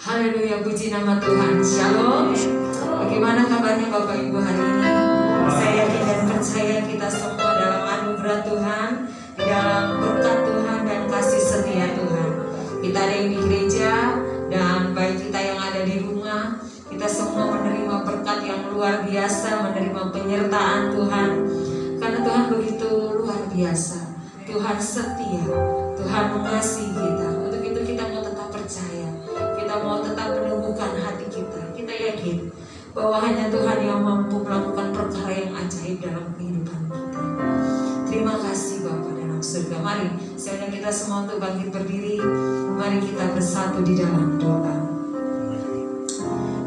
Haleluya, puji nama Tuhan. Shalom. Bagaimana kabarnya Bapak Ibu hari ini? Saya yakin dan percaya kita semua dalam anugerah Tuhan, di dalam berkat Tuhan dan kasih setia Tuhan. Kita ada yang di gereja dan baik kita yang ada di rumah, kita semua menerima berkat yang luar biasa, menerima penyertaan Tuhan. Karena Tuhan begitu luar biasa, Tuhan setia, Tuhan mengasihi kita. Untuk itu kita mau tetap percaya, kita mau tetap menumbuhkan hati kita. Kita yakin bahwa hanya Tuhan yang mampu melakukan perkara yang ajaib dalam kehidupan kita. Terima kasih Bapa dalam surga. Mari sekarang kita semua untuk bangkit berdiri. Mari kita bersatu di dalam doa.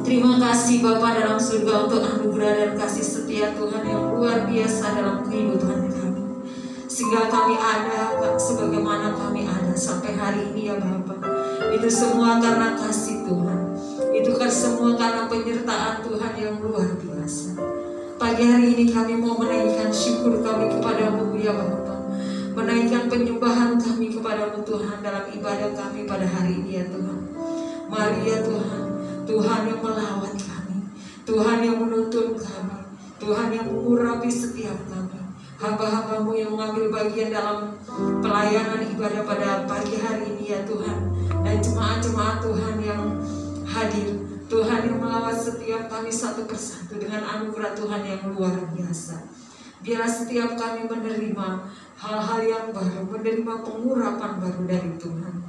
Terima kasih Bapa dalam surga untuk anugerah dan kasih setia Tuhan yang luar biasa dalam kehidupan kami. Sehingga kami ada sebagaimana kami ada sampai hari ini ya Bapa. Itu semua karena kasih Tuhan. Itu kan semua karena penyertaan Tuhan yang luar biasa. Pagi hari ini kami mau menaikkan syukur kami kepada-Mu ya Bapa. Menaikkan penyembahan kami kepada-Mu Tuhan dalam ibadah kami pada hari ini ya Tuhan. Mari ya Tuhan, Tuhan yang melawat kami, Tuhan yang menuntun kami, Tuhan yang mengurapi setiap kami. Hamba-hamba-Mu yang mengambil bagian dalam pelayanan ibadah pada pagi hari ini ya Tuhan. Dan jemaat-jemaat Tuhan yang hadir, Tuhan yang melawat setiap kami satu persatu dengan anugerah Tuhan yang luar biasa. Biarlah setiap kami menerima hal-hal yang baru, menerima pengurapan baru dari Tuhan.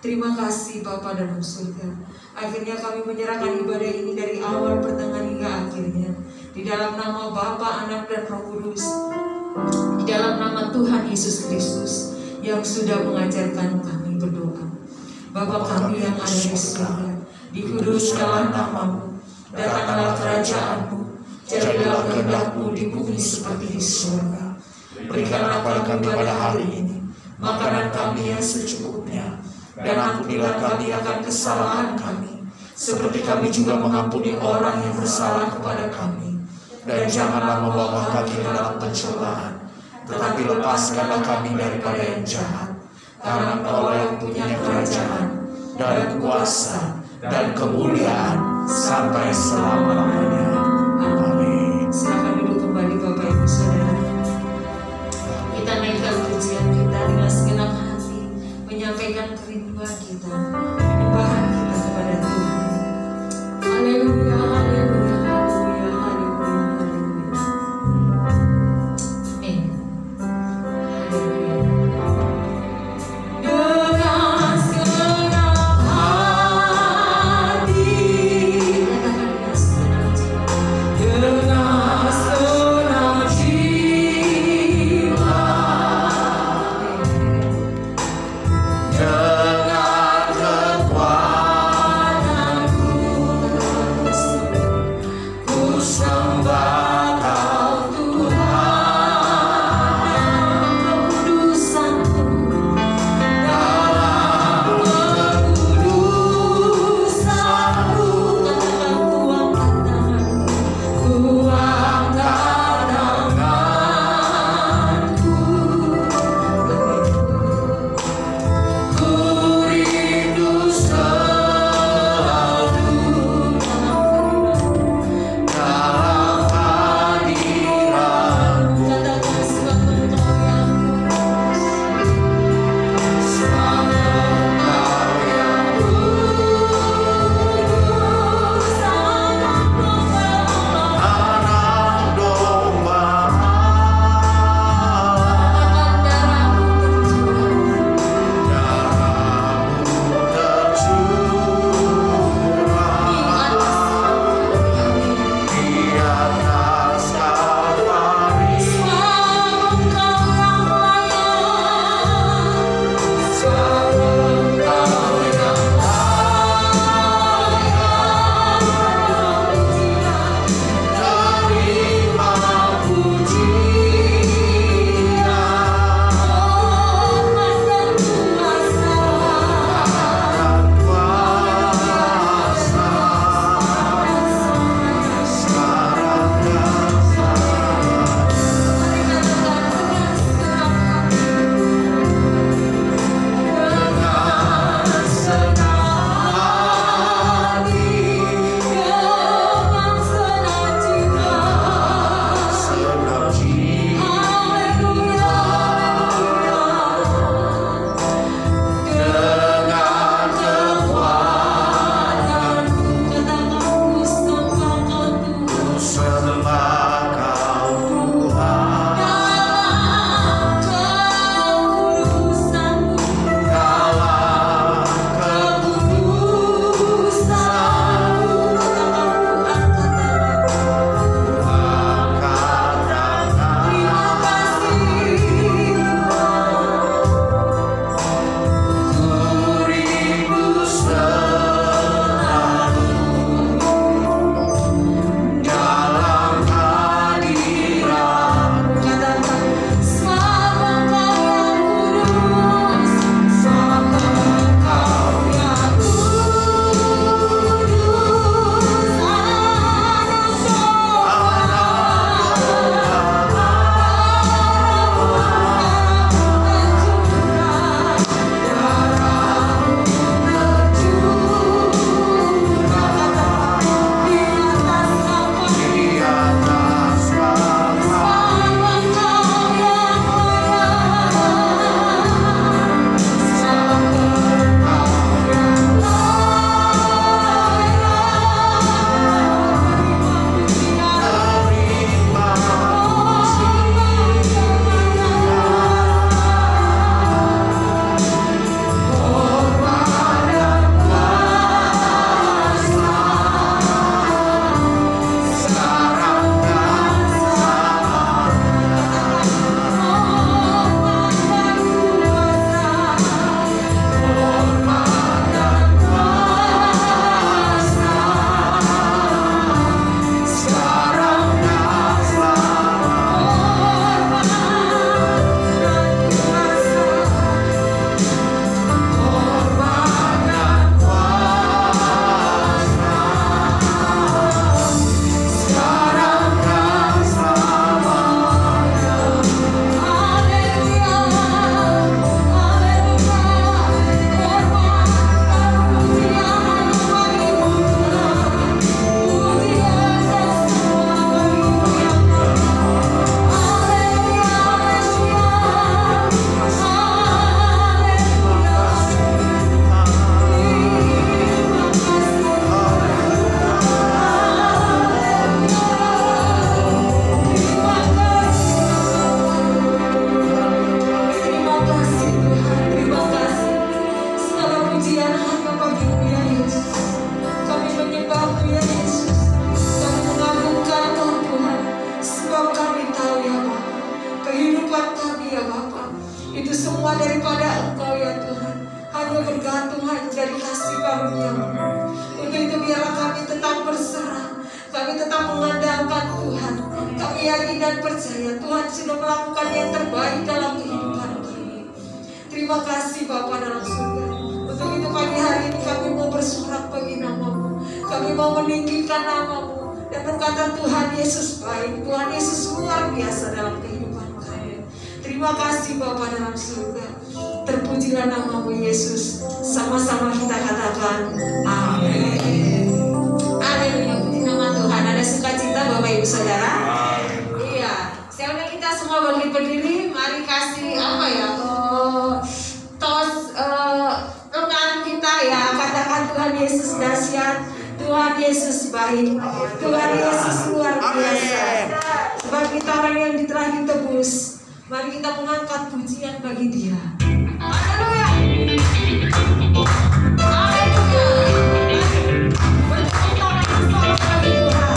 Terima kasih Bapa dalam surga. Akhirnya kami menyerahkan ibadah ini dari awal, pertengahan hingga akhirnya. Di dalam nama Bapa, Anak dan Roh Kudus. Di dalam nama Tuhan Yesus Kristus yang sudah mengajarkan kami berdoa. Bapa kami yang ada di surga, dikuduskanlah nama-Mu, datanglah kerajaan-Mu, jadilah kehendak-Mu di bumi seperti di surga. Berikanlah kepada kami pada hari ini makanan kami yang secukupnya, dan ampunilah kami akan kesalahan kami, seperti kami juga mengampuni orang yang bersalah kepada kami. Dan janganlah membawa kami ke dalam pencobaan, tetapi lepaskanlah kami daripada yang jahat. Karena Engkaulah yang punya kerajaan dan kuasa dan kemuliaan sampai selama-lamanya. Amin. Silakan duduk kembali Bapak Ibu Saudara. Kita naikkan pujian kita dengan segenap hati, menyampaikan kerinduan kita, penyembahan kita kepada Tuhan. Haleluya, haleluya, haleluya, haleluya, haleluya. Amin. Haleluya. Dengan segenap hati, katakan dengan segenap jiwa. dari kasih karunia-Mu. Untuk itu biarlah kami tetap berserah, kami tetap mengandalkan Tuhan. Kami yakin dan percaya Tuhan sudah melakukan yang terbaik dalam kehidupan kami. Terima kasih Bapa dalam surga. Untuk itu pagi hari ini kami mau bersorak bagi nama-Mu, kami mau meninggikan nama-Mu dan berkata Tuhan Yesus baik, Tuhan Yesus luar biasa dalam kehidupan kami. Terima kasih Bapa dalam surga. Terpujilah nama-Mu Yesus. Sama-sama kita katakan amin. Haleluya, puji nama Tuhan. Ada sukacita Bapak Ibu Saudara? Iya. Sekarang kita semua berdiri. Mari kasih apa ya? Tos lengan kita ya. Katakan Tuhan Yesus dahsyat, Tuhan Yesus baik, Tuhan Yesus luar biasa. Sebab kita orang yang telah ditebus. Mari kita mengangkat pujian bagi Dia. Haleluya. Haleluya. Bertepuk tangan bersama bagi Tuhan.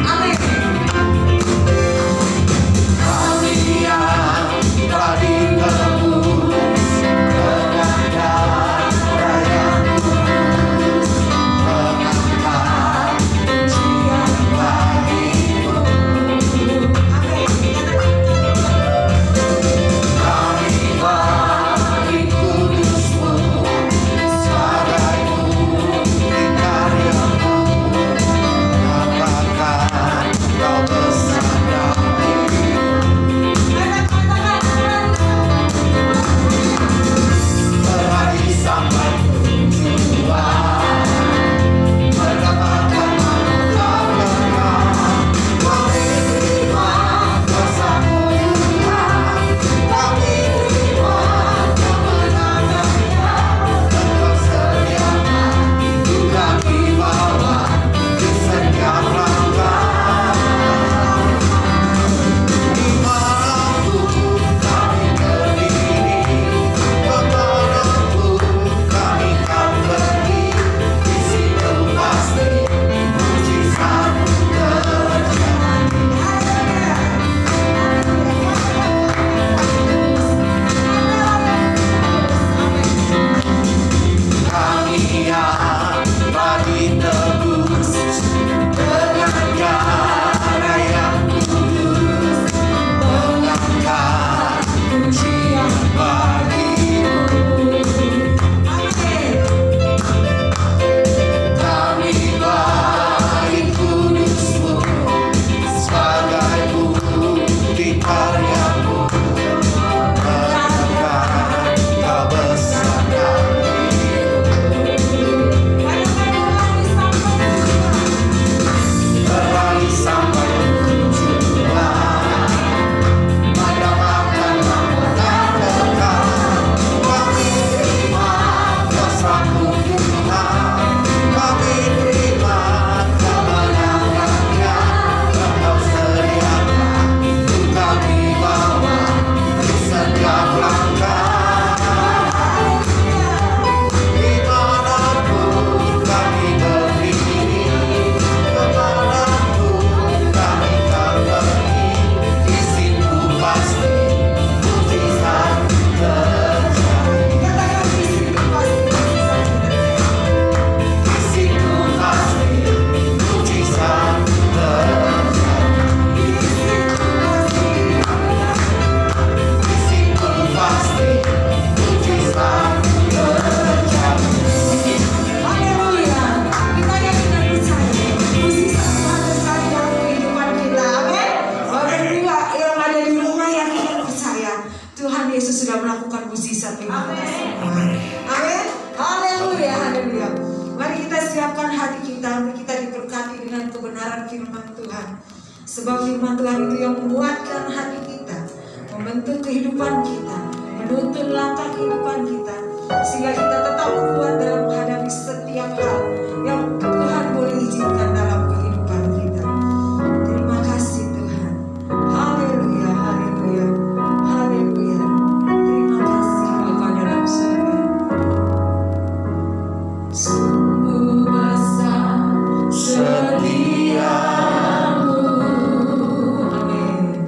Amin. Kami yang telah ditebus dengan darah yang kudus, mengangkat pujian bagi-Mu. Kami bagi kudus-Mu sebagai bukti karya-Mu, apakah Kau bersandar berlari sampai tujuan, mendapatkan manfaat kekal. Kami terima kuasa-Mu Tuhan, kami terima kemenangan-Nya. Engkau sediakan untuk kami bawa di setiap langkah. Dimanapun kami berdiri, kemanapun kami akan pergi, di situ pasti mujizat-Mu terjadi. Kami yang telah ditebus dengan darah yang kudus, mengangkat pujian bagi-Mu. Kami bagi kudus-Mu sebagai bukti karya-Mu, mengangkat Kau bersandar. Berlari sampai tujuan, mendapatkan manfaat kekal. Kami terima kuasa-Mu Tuhan, kami terima kemenangan-Nya. Engkau sediakan untuk kami bawa di setiap langkah. Dimanapun kami berdiri, kemanapun kami akan pergi, di situ pasti mujizat terjadi. Di situ pasti mujizat terjadi. Di situ pasti mujizat terjadi. Haleluya. Kita yakin dan percaya mujizat Tuhan terjadi dalam kehidupan kita. Amin. Orang dua yang ada di rumah yakin dan percaya Tuhan Yesus sudah melakukan mujizat bagi kita semua. Amin. Haleluya. Haleluya. Mari kita siapkan hati kita untuk kita diberkati dengan kebenaran firman Tuhan. Sebab firman Tuhan itu yang menguatkan hati kita, membentuk kehidupan kita, menuntun langkah kehidupan kita, sehingga kita tetap kuat dalam menghadapi setiap hal yang Tuhan boleh izinkan dalam kehidupan kita. Terima kasih Tuhan. Haleluya, haleluya, haleluya. Terima kasih Bapa dalam surga. Sungguh besar setiamu. Amin.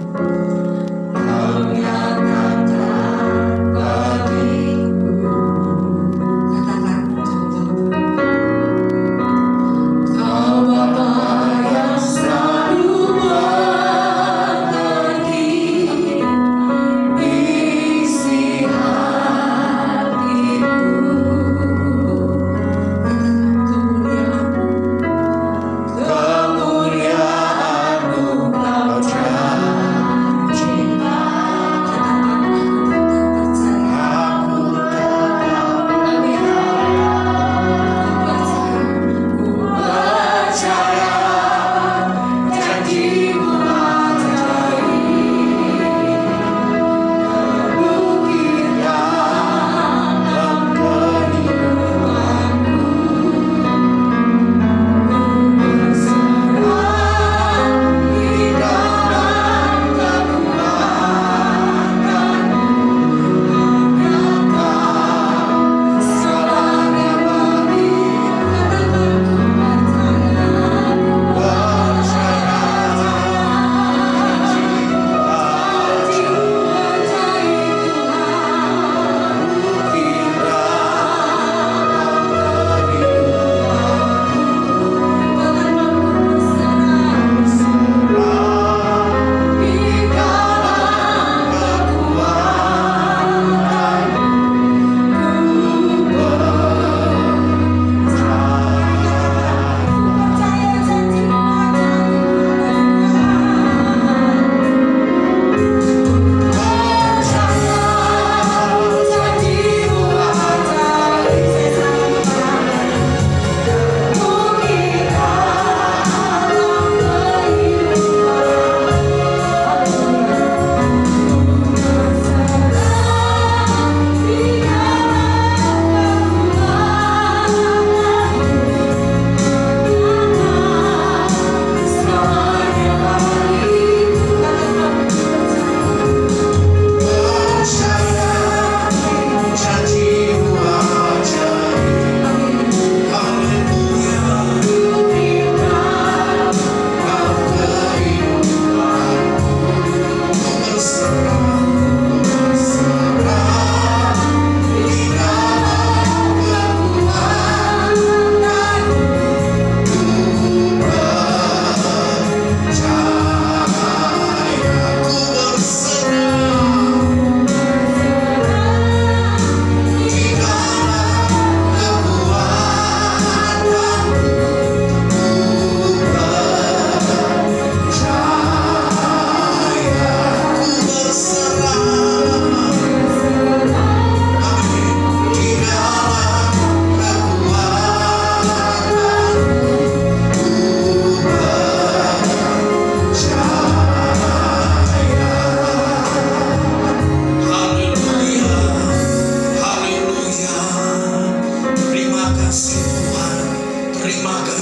Kami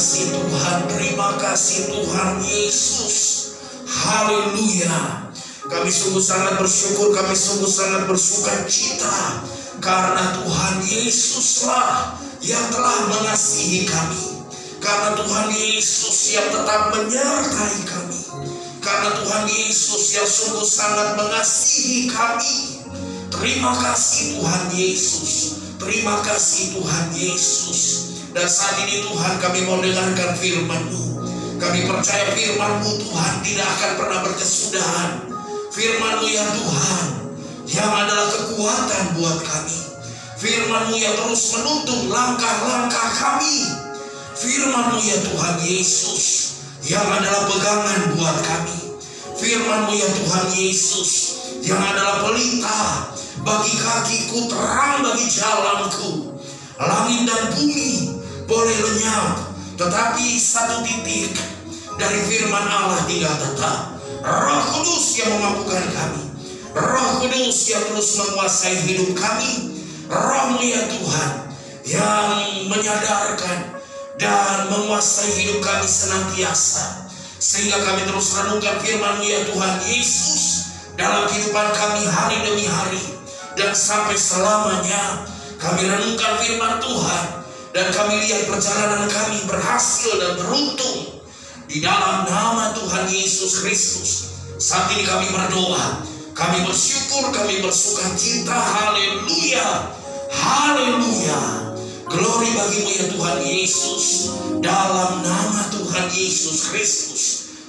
kasih Tuhan, terima kasih Tuhan Yesus. Haleluya. Kami sungguh sangat bersyukur, kami sungguh sangat bersukacita karena Tuhan Yesuslah yang telah mengasihi kami. Karena Tuhan Yesus yang tetap menyertai kami. Karena Tuhan Yesus yang sungguh sangat mengasihi kami. Terima kasih Tuhan Yesus. Terima kasih Tuhan Yesus. Dan saat ini Tuhan, kami mau dengarkan firman-Mu. Kami percaya firman-Mu Tuhan tidak akan pernah berkesudahan. Firman-Mu ya Tuhan, yang adalah kekuatan buat kami. Firman-Mu yang terus menuntun langkah-langkah kami. Firman-Mu ya Tuhan Yesus, yang adalah pegangan buat kami. Firman-Mu ya Tuhan Yesus, yang adalah pelita bagi kakiku, terang bagi jalanku. Langit dan bumi boleh lenyap, tetapi satu titik dari firman Allah tinggal tetap. Roh Kudus yang memampukan kami, Roh Kudus yang terus menguasai hidup kami. Roh-Mu ya Tuhan yang menyadarkan dan menguasai hidup kami senantiasa, sehingga kami terus renungkan firman-Mu ya Tuhan Yesus dalam kehidupan kami hari demi hari. Dan sampai selamanya kami renungkan firman Tuhan, dan kami lihat perjalanan kami berhasil dan beruntung di dalam nama Tuhan Yesus Kristus. Saat ini kami berdoa, kami bersyukur, kami bersukacita. Haleluya, haleluya. Glory bagi-Mu ya Tuhan Yesus. Dalam nama Tuhan Yesus Kristus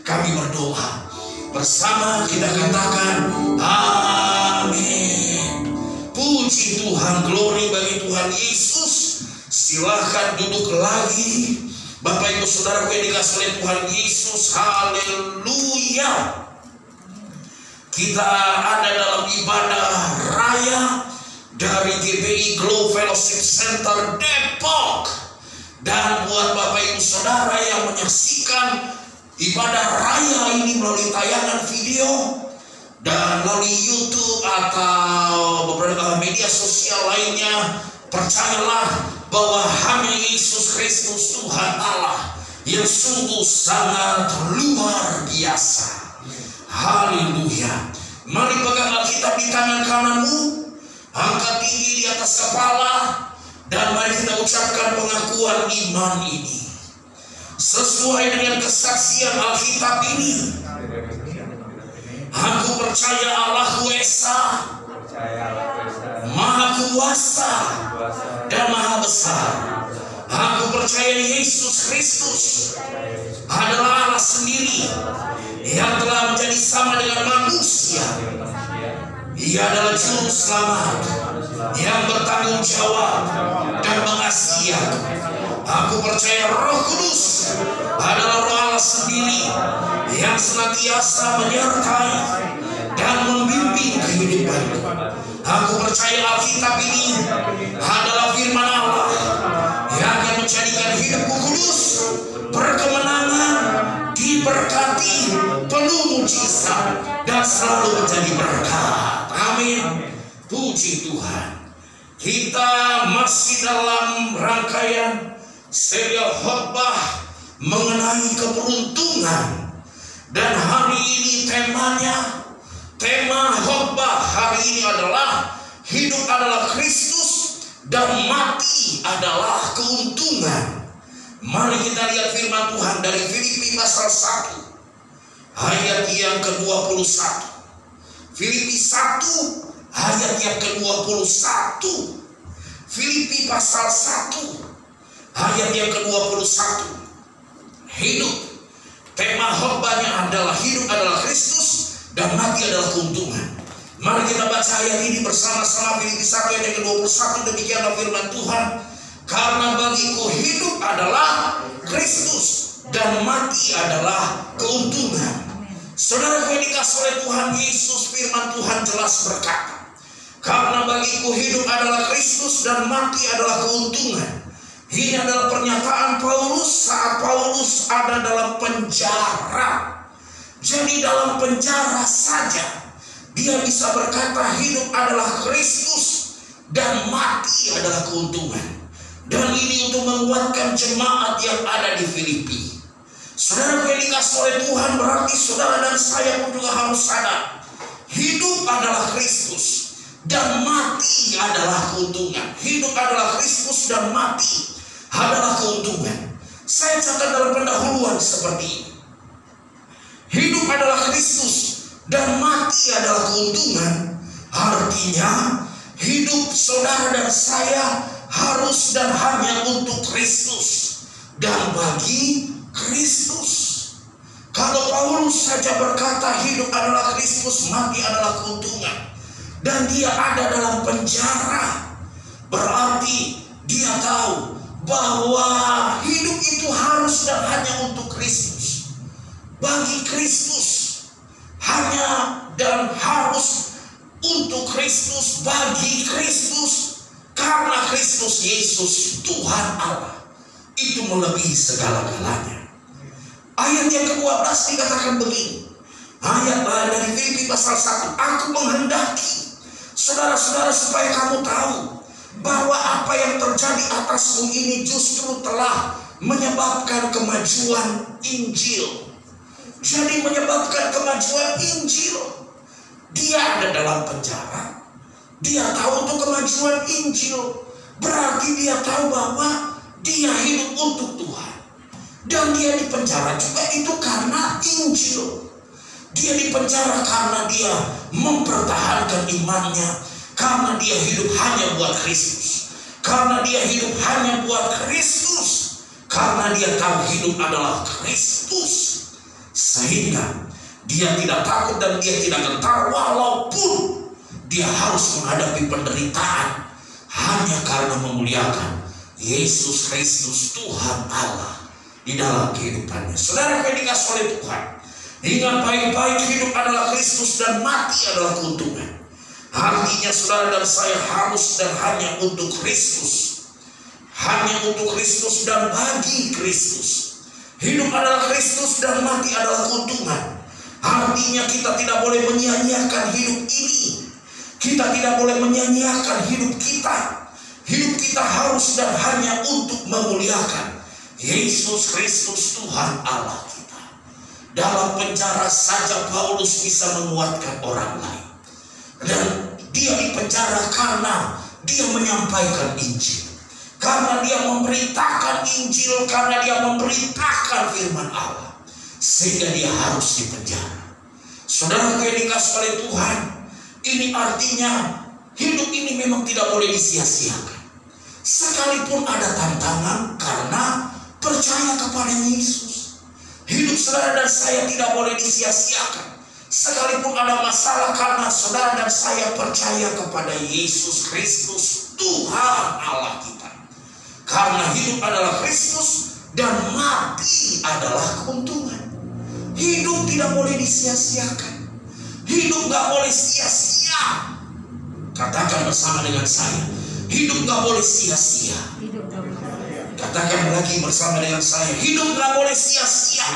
kami berdoa. Bersama kita katakan amin. Puji Tuhan, glory bagi Tuhan Yesus. Silahkan duduk lagi, Bapak Ibu Saudaraku yang dikasihi oleh Tuhan Yesus. Haleluya. Kita ada dalam ibadah raya dari GPI Glow Fellowship Center Depok. Dan buat Bapak Ibu Saudara yang menyaksikan ibadah raya ini melalui tayangan video dan melalui YouTube atau beberapa media sosial lainnya, percayalah bahwa hanya Yesus Kristus Tuhan Allah yang sungguh sangat luar biasa. Haleluya. Mari pegang Alkitab di tangan kananmu, angkat tinggi di atas kepala, dan mari kita ucapkan pengakuan iman ini sesuai dengan kesaksian Alkitab ini. Aku percaya Allahu Esa, Maha Kuasa dan Maha Besar. Aku percaya Yesus Kristus adalah Allah sendiri yang telah menjadi sama dengan manusia. Ia adalah juru selamat yang bertanggung jawab dan mengasihi aku. Aku percaya Roh Kudus adalah Roh Allah sendiri yang senantiasa menyertai dan membimbing kehidupanku. Aku percaya Alkitab ini adalah firman Allah yang akan menjadikan hidupku kudus, berkemenangan, diberkati, penuh mujizat, dan selalu menjadi berkat. Amin. Puji Tuhan. Kita masih dalam rangkaian serial khotbah mengenai keberuntungan. Dan hari ini tema khotbah hari ini adalah hidup adalah Kristus dan mati adalah keuntungan. Mari kita lihat firman Tuhan dari Filipi pasal 1 ayat yang ke-21. Filipi 1 ayat yang ke-21. Filipi pasal 1 ayat yang ke-21. Hidup. Tema khotbahnya adalah hidup adalah Kristus dan mati adalah keuntungan. Mari kita baca ayat ini bersama-sama. Filipi 1 ayat yang ke-21. Demikianlah firman Tuhan. Karena bagiku hidup adalah Kristus dan mati adalah keuntungan. Saudara yang dikasihi oleh Tuhan Yesus, firman Tuhan jelas berkata, karena bagiku hidup adalah Kristus dan mati adalah keuntungan. Ini adalah pernyataan Paulus saat Paulus ada dalam penjara. Jadi dalam penjara saja dia bisa berkata hidup adalah Kristus dan mati adalah keuntungan. Dan ini untuk menguatkan jemaat yang ada di Filipi. Saudara yang dikasihi oleh Tuhan, berarti saudara dan saya pun juga harus sadar, hidup adalah Kristus dan mati adalah keuntungan. Hidup adalah Kristus dan mati adalah keuntungan. Saya catat dalam pendahuluan seperti ini. Hidup adalah Kristus dan mati adalah keuntungan. Artinya hidup saudara dan saya harus dan hanya untuk Kristus dan bagi Kristus. Kalau Paulus saja berkata hidup adalah Kristus, mati adalah keuntungan, dan dia ada dalam penjara, berarti dia tahu bahwa hidup itu harus dan hanya untuk Kristus, bagi Kristus, hanya dan harus untuk Kristus, bagi Kristus, karena Kristus Yesus Tuhan Allah itu melebihi segala-galanya. Ayat yang ke-12 dikatakan begini. Ayat dari Filipi pasal 1. Aku menghendaki saudara-saudara supaya kamu tahu bahwa apa yang terjadi atasmu ini justru telah menyebabkan kemajuan Injil. Jadi menyebabkan kemajuan Injil. Dia ada dalam penjara. Dia tahu untuk kemajuan Injil. Berarti dia tahu bahwa dia hidup untuk Tuhan. Dan dia dipenjara juga itu karena Injil. Dia dipenjara karena dia mempertahankan imannya, karena dia hidup hanya buat Kristus, karena dia hidup hanya buat Kristus, karena dia tahu hidup adalah Kristus, sehingga dia tidak takut dan dia tidak gentar walaupun dia harus menghadapi penderitaan hanya karena memuliakan Yesus Kristus Tuhan Allah di dalam kehidupannya. Saudara yang dikasihi oleh Tuhan, ingat baik-baik, hidup adalah Kristus dan mati adalah keuntungan. Artinya saudara dan saya harus dan hanya untuk Kristus, hanya untuk Kristus dan bagi Kristus. Hidup adalah Kristus dan mati adalah keuntungan. Artinya kita tidak boleh menyia-nyiakan hidup ini. Kita tidak boleh menyia-nyiakan hidup kita. Hidup kita harus dan hanya untuk memuliakan Yesus Kristus Tuhan Allah kita. Dalam penjara saja Paulus bisa menguatkan orang lain. Dan dia dipenjara karena dia menyampaikan Injil, karena dia memberitakan Injil, karena dia memberitakan firman Allah, sehingga dia harus dipenjara. Saudara yang dikasihi oleh Tuhan, ini artinya hidup ini memang tidak boleh disia-siakan. Sekalipun ada tantangan karena percaya kepada Yesus, hidup saudara dan saya tidak boleh disia-siakan. Sekalipun ada masalah karena saudara dan saya percaya kepada Yesus Kristus Tuhan Allah kita. Karena hidup adalah Kristus dan mati adalah keuntungan. Hidup tidak boleh disia-siakan. Hidup gak boleh sia-sia. Katakan bersama dengan saya, hidup gak boleh sia-sia. Katakan lagi bersama dengan saya, hidup gak boleh sia-sia.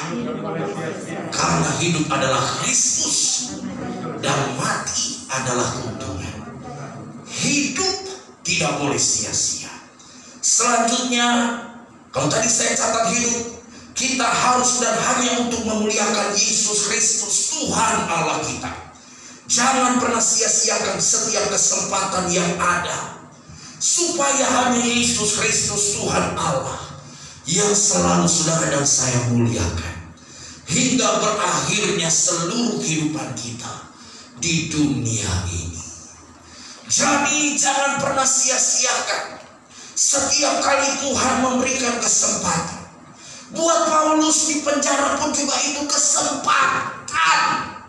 Karena hidup adalah Kristus dan mati adalah keuntungan. Hidup tidak boleh sia-sia. Selanjutnya, kalau tadi saya catat hidup, kita harus dan hanya untuk memuliakan Yesus Kristus Tuhan Allah kita. Jangan pernah sia-siakan setiap kesempatan yang ada, supaya hanya Yesus Kristus Tuhan Allah yang selalu saudara dan saya muliakan, hingga berakhirnya seluruh kehidupan kita di dunia ini. Jadi jangan pernah sia-siakan setiap kali Tuhan memberikan kesempatan. Buat Paulus di penjara pun juga itu kesempatan.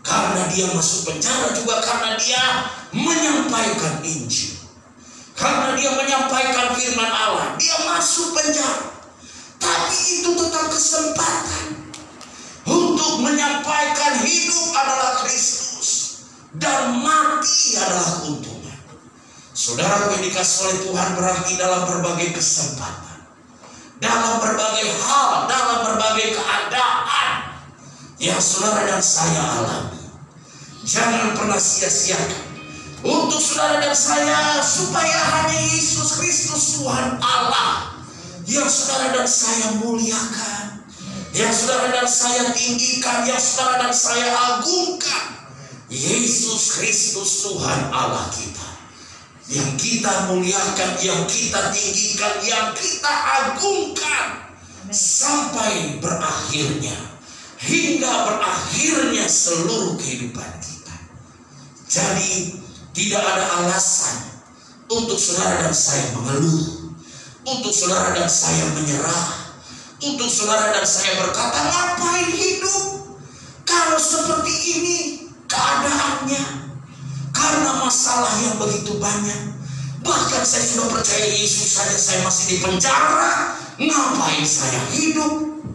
Karena dia masuk penjara juga karena dia menyampaikan Injil. Karena dia menyampaikan firman Allah, dia masuk penjara. Tapi itu tetap kesempatan untuk menyampaikan hidup adalah Kristus dan mati adalah keuntungan. Saudara yang dikasihi oleh Tuhan, berarti dalam berbagai kesempatan, dalam berbagai hal, dalam berbagai keadaan yang saudara dan saya alami, jangan pernah sia-siakan Untuk saudara dan saya, supaya hanya Yesus Kristus Tuhan Allah yang saudara dan saya muliakan, yang saudara dan saya tinggikan, yang saudara dan saya agungkan. Yesus Kristus Tuhan Allah kita, yang kita muliakan, yang kita tinggikan, yang kita agungkan, sampai berakhirnya, hingga berakhirnya seluruh kehidupan kita. Jadi tidak ada alasan untuk saudara dan saya mengeluh, untuk saudara dan saya menyerah, untuk saudara dan saya berkata, ngapain hidup kalau seperti ini keadaannya, karena masalah yang begitu banyak. Bahkan saya sudah percaya Yesus saja saya masih di penjara, ngapain saya hidup?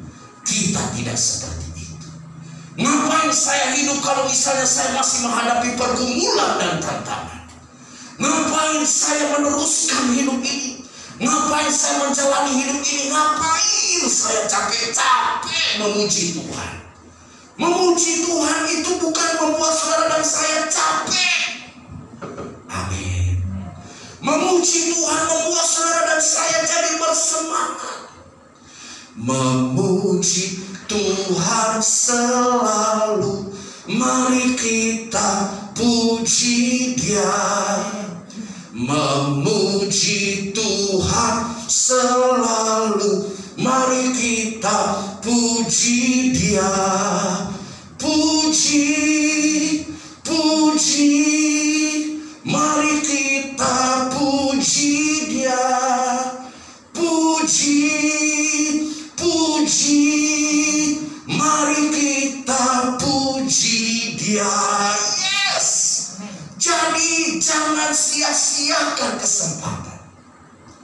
Kita tidak seperti itu. Ngapain saya hidup kalau misalnya saya masih menghadapi pergumulan dan tantangan? Ngapain saya meneruskan hidup ini? Ngapain saya menjalani hidup ini? Ngapain saya capek-capek memuji Tuhan? Memuji Tuhan itu bukan membuat saudara dan saya capek. Amin. Memuji Tuhan membuat saudara dan saya jadi bersemangat. Memuji Tuhan selalu, mari kita puji Dia. Memuji Tuhan selalu, mari kita puji Dia. Puji, puji, mari kita puji Dia. Puji, puji, mari kita puji Dia. Yes. Jadi jangan sia-siakan kesempatan.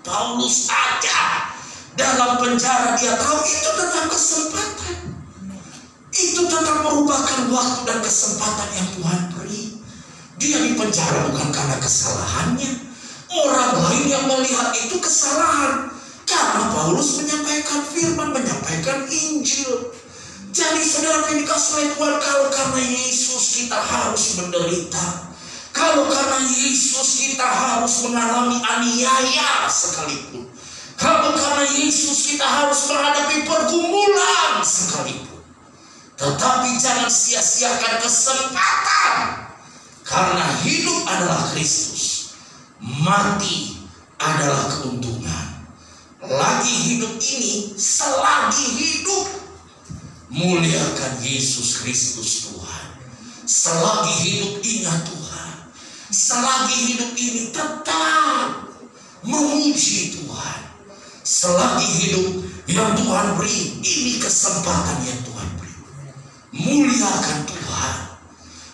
Paulus aja dalam penjara, dia tahu itu tentang kesempatan. Itu tentang merupakan waktu dan kesempatan yang Tuhan beri. Dia di penjara bukan karena kesalahannya. Orang lain yang melihat itu kesalahan, karena Paulus menyampaikan firman, menyampaikan Injil. Jadi saudara yang dikasihi oleh Tuhan, kalau karena Yesus kita harus menderita, kalau karena Yesus kita harus mengalami aniaya sekalipun, kalau karena Yesus kita harus menghadapi pergumulan sekalipun, tetapi jangan sia-siakan kesempatan. Karena hidup adalah Kristus, mati adalah keuntungan. Lagi hidup ini, selagi hidup, muliakan Yesus Kristus Tuhan. Selagi hidup, ingat Tuhan. Selagi hidup ini, tetap memuji Tuhan. Selagi hidup yang Tuhan beri, ini kesempatan yang Tuhan beri. Muliakan Tuhan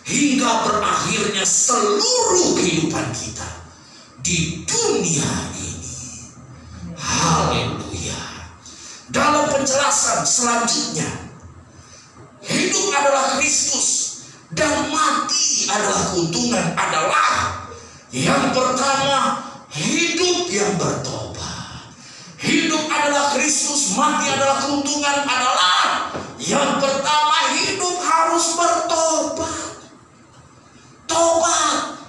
hingga berakhirnya seluruh kehidupan kita di dunia ini. Haleluya. Dalam penjelasan selanjutnya, hidup adalah Kristus dan mati adalah keuntungan, adalah yang pertama, hidup yang bertobat. Hidup adalah Kristus, mati adalah keuntungan, adalah yang pertama, hidup harus bertobat. Tobat,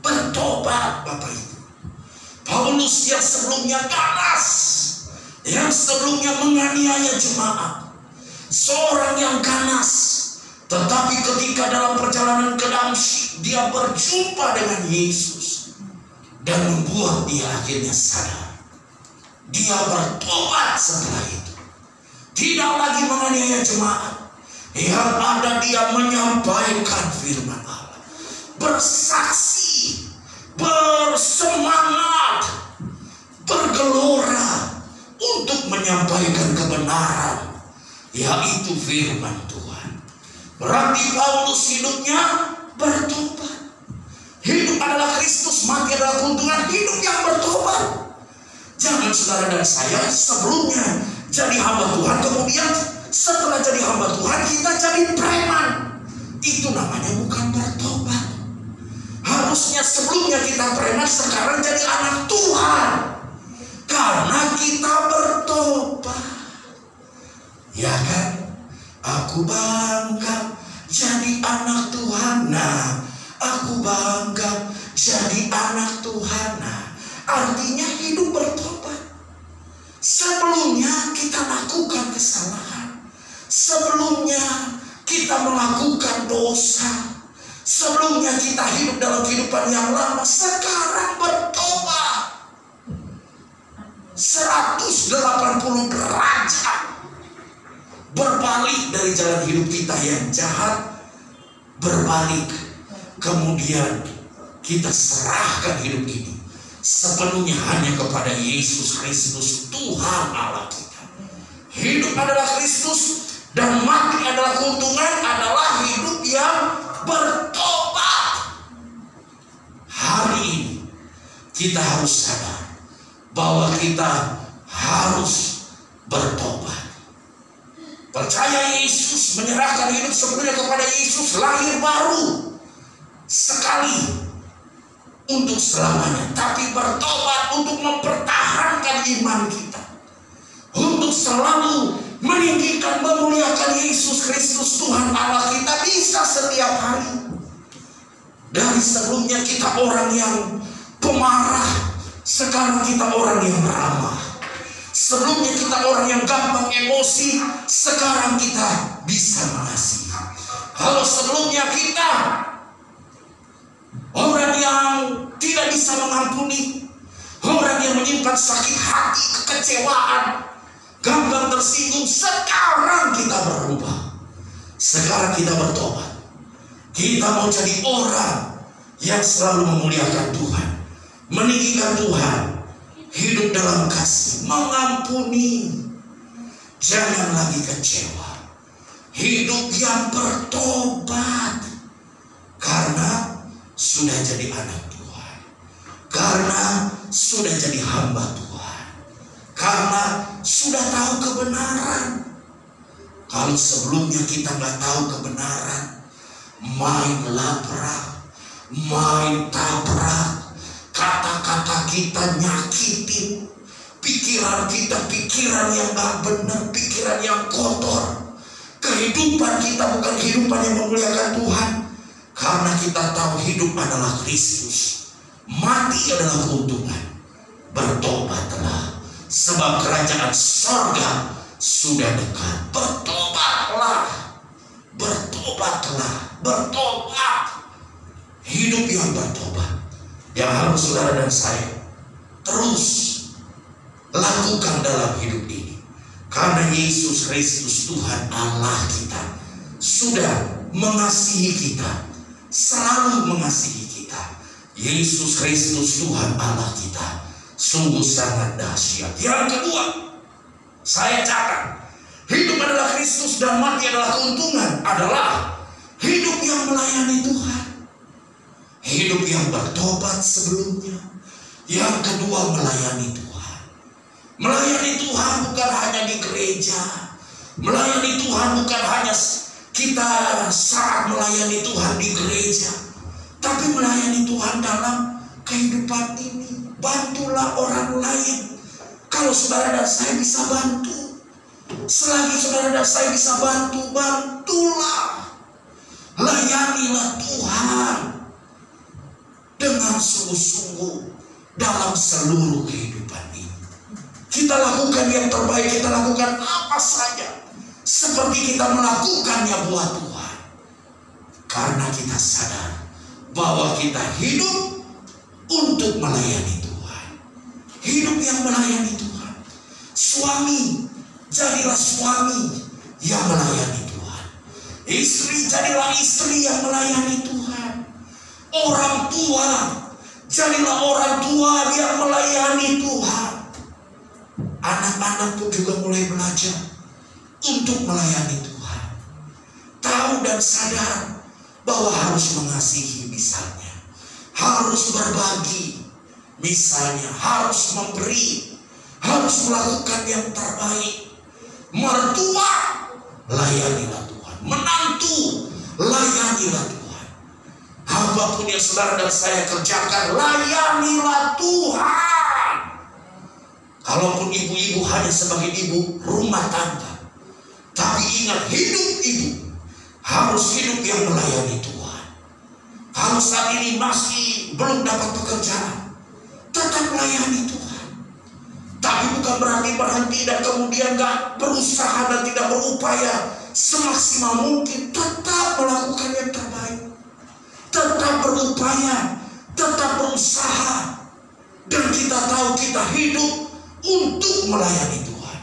bertobat Bapak Ibu. Paulus yang sebelumnya ganas, yang sebelumnya menganiaya jemaat, seorang yang ganas, tetapi ketika dalam perjalanan ke Damsyik dia berjumpa dengan Yesus dan membuat dia akhirnya sadar. Dia bertobat setelah itu, tidak lagi menganiaya jemaat. Yang ada dia menyampaikan firman Allah, bersaksi, bersemangat, bergelora untuk menyampaikan kebenaran, yaitu firman Tuhan. Berarti Paulus hidupnya bertobat. Hidup adalah Kristus, mati adalah keuntungan, hidup yang bertobat. Jangan saudara dan saya sebelumnya jadi hamba Tuhan, kemudian setelah jadi hamba Tuhan kita jadi preman. Itu namanya bukan bertobat. Harusnya sebelumnya kita preman, sekarang jadi anak Tuhan, karena kita bertobat. Ya kan? Aku bangga jadi anak Tuhan. Nah, Aku bangga jadi anak Tuhan. Nah, artinya hidup bertobat. Sebelumnya kita lakukan kesalahan. Sebelumnya kita melakukan dosa. Sebelumnya kita hidup dalam kehidupan yang lama. Sekarang bertobat 180 derajat. Berbalik dari jalan hidup kita yang jahat. Berbalik. Kemudian kita serahkan hidup ini sepenuhnya hanya kepada Yesus Kristus, Tuhan Allah kita. Hidup adalah Kristus dan mati adalah keuntungan, adalah hidup yang bertobat. Hari ini kita harus sadar bahwa kita harus bertobat. Percaya Yesus, menyerahkan hidup sepenuhnya kepada Yesus, lahir baru sekali untuk selamanya, tapi bertobat untuk mempertahankan iman kita, untuk selalu meninggikan, memuliakan Yesus Kristus Tuhan Allah kita bisa setiap hari. Dari sebelumnya kita orang yang pemarah, sekarang kita orang yang ramah. Sebelumnya kita orang yang gampang emosi, sekarang kita bisa mengasihi. Kalau sebelumnya kita orang yang tidak bisa mengampuni, orang yang menyimpan sakit hati, kekecewaan, gampang tersinggung, sekarang kita berubah. Sekarang kita bertobat. Kita mau jadi orang yang selalu memuliakan Tuhan, meninggikan Tuhan, hidup dalam kasih, mengampuni, jangan lagi kecewa. Hidup yang bertobat karena sudah jadi anak Tuhan, karena sudah jadi hamba Tuhan, karena sudah tahu kebenaran. Kalau sebelumnya kita nggak tahu kebenaran, main labrak, main tabrak, kata-kata kita nyakitin, pikiran kita pikiran yang nggak benar, pikiran yang kotor. Kehidupan kita bukan kehidupan yang memuliakan Tuhan. Karena kita tahu hidup adalah Kristus, mati adalah keuntungan. Bertobatlah, sebab kerajaan sorga sudah dekat. Bertobatlah, bertobatlah, bertobat. Hidup yang bertobat yang harus saudara dan saya terus lakukan dalam hidup ini. Karena Yesus Kristus Tuhan Allah kita sudah mengasihi kita, selalu mengasihi kita. Yesus Kristus Tuhan Allah kita sungguh sangat dahsyat. Yang kedua, saya catat, hidup adalah Kristus dan mati adalah keuntungan, adalah hidup yang melayani Tuhan. Hidup yang bertobat sebelumnya. Yang kedua, melayani Tuhan. Melayani Tuhan bukan hanya di gereja. Melayani Tuhan bukan hanya kita saat melayani Tuhan di gereja, tapi melayani Tuhan dalam kehidupan ini. Bantulah orang lain. Kalau saudara dan saya bisa bantu, selagi saudara dan saya bisa bantu, bantulah. Layanilah Tuhan dengan sungguh-sungguh dalam seluruh kehidupan ini. Kita lakukan yang terbaik, kita lakukan apa saja seperti kita melakukannya buat Tuhan. Karena kita sadar bahwa kita hidup untuk melayani Tuhan. Hidup yang melayani Tuhan. Suami, jadilah suami yang melayani Tuhan. Istri, jadilah istri yang melayani Tuhan. Orang tua, jadilah orang tua yang melayani Tuhan. Anak-anak pun juga mulai belajar untuk melayani Tuhan. Tahu dan sadar bahwa harus mengasihi misalnya, harus berbagi misalnya, harus memberi, harus melakukan yang terbaik. Mertua, layanilah Tuhan. Menantu, layanilah Tuhan. Apapun yang saudara dan saya kerjakan, layanilah Tuhan. Kalaupun ibu-ibu hanya sebagai ibu rumah tangga, tapi ingat, hidup ibu harus hidup yang melayani Tuhan. Kalau Aku saat ini masih belum dapat pekerjaan, tetap melayani Tuhan. Tapi bukan berarti berhenti dan kemudian gak berusaha dan tidak berupaya semaksimal mungkin. Tetap melakukan yang terbaik, tetap berupaya, tetap berusaha. Dan kita tahu kita hidup untuk melayani Tuhan.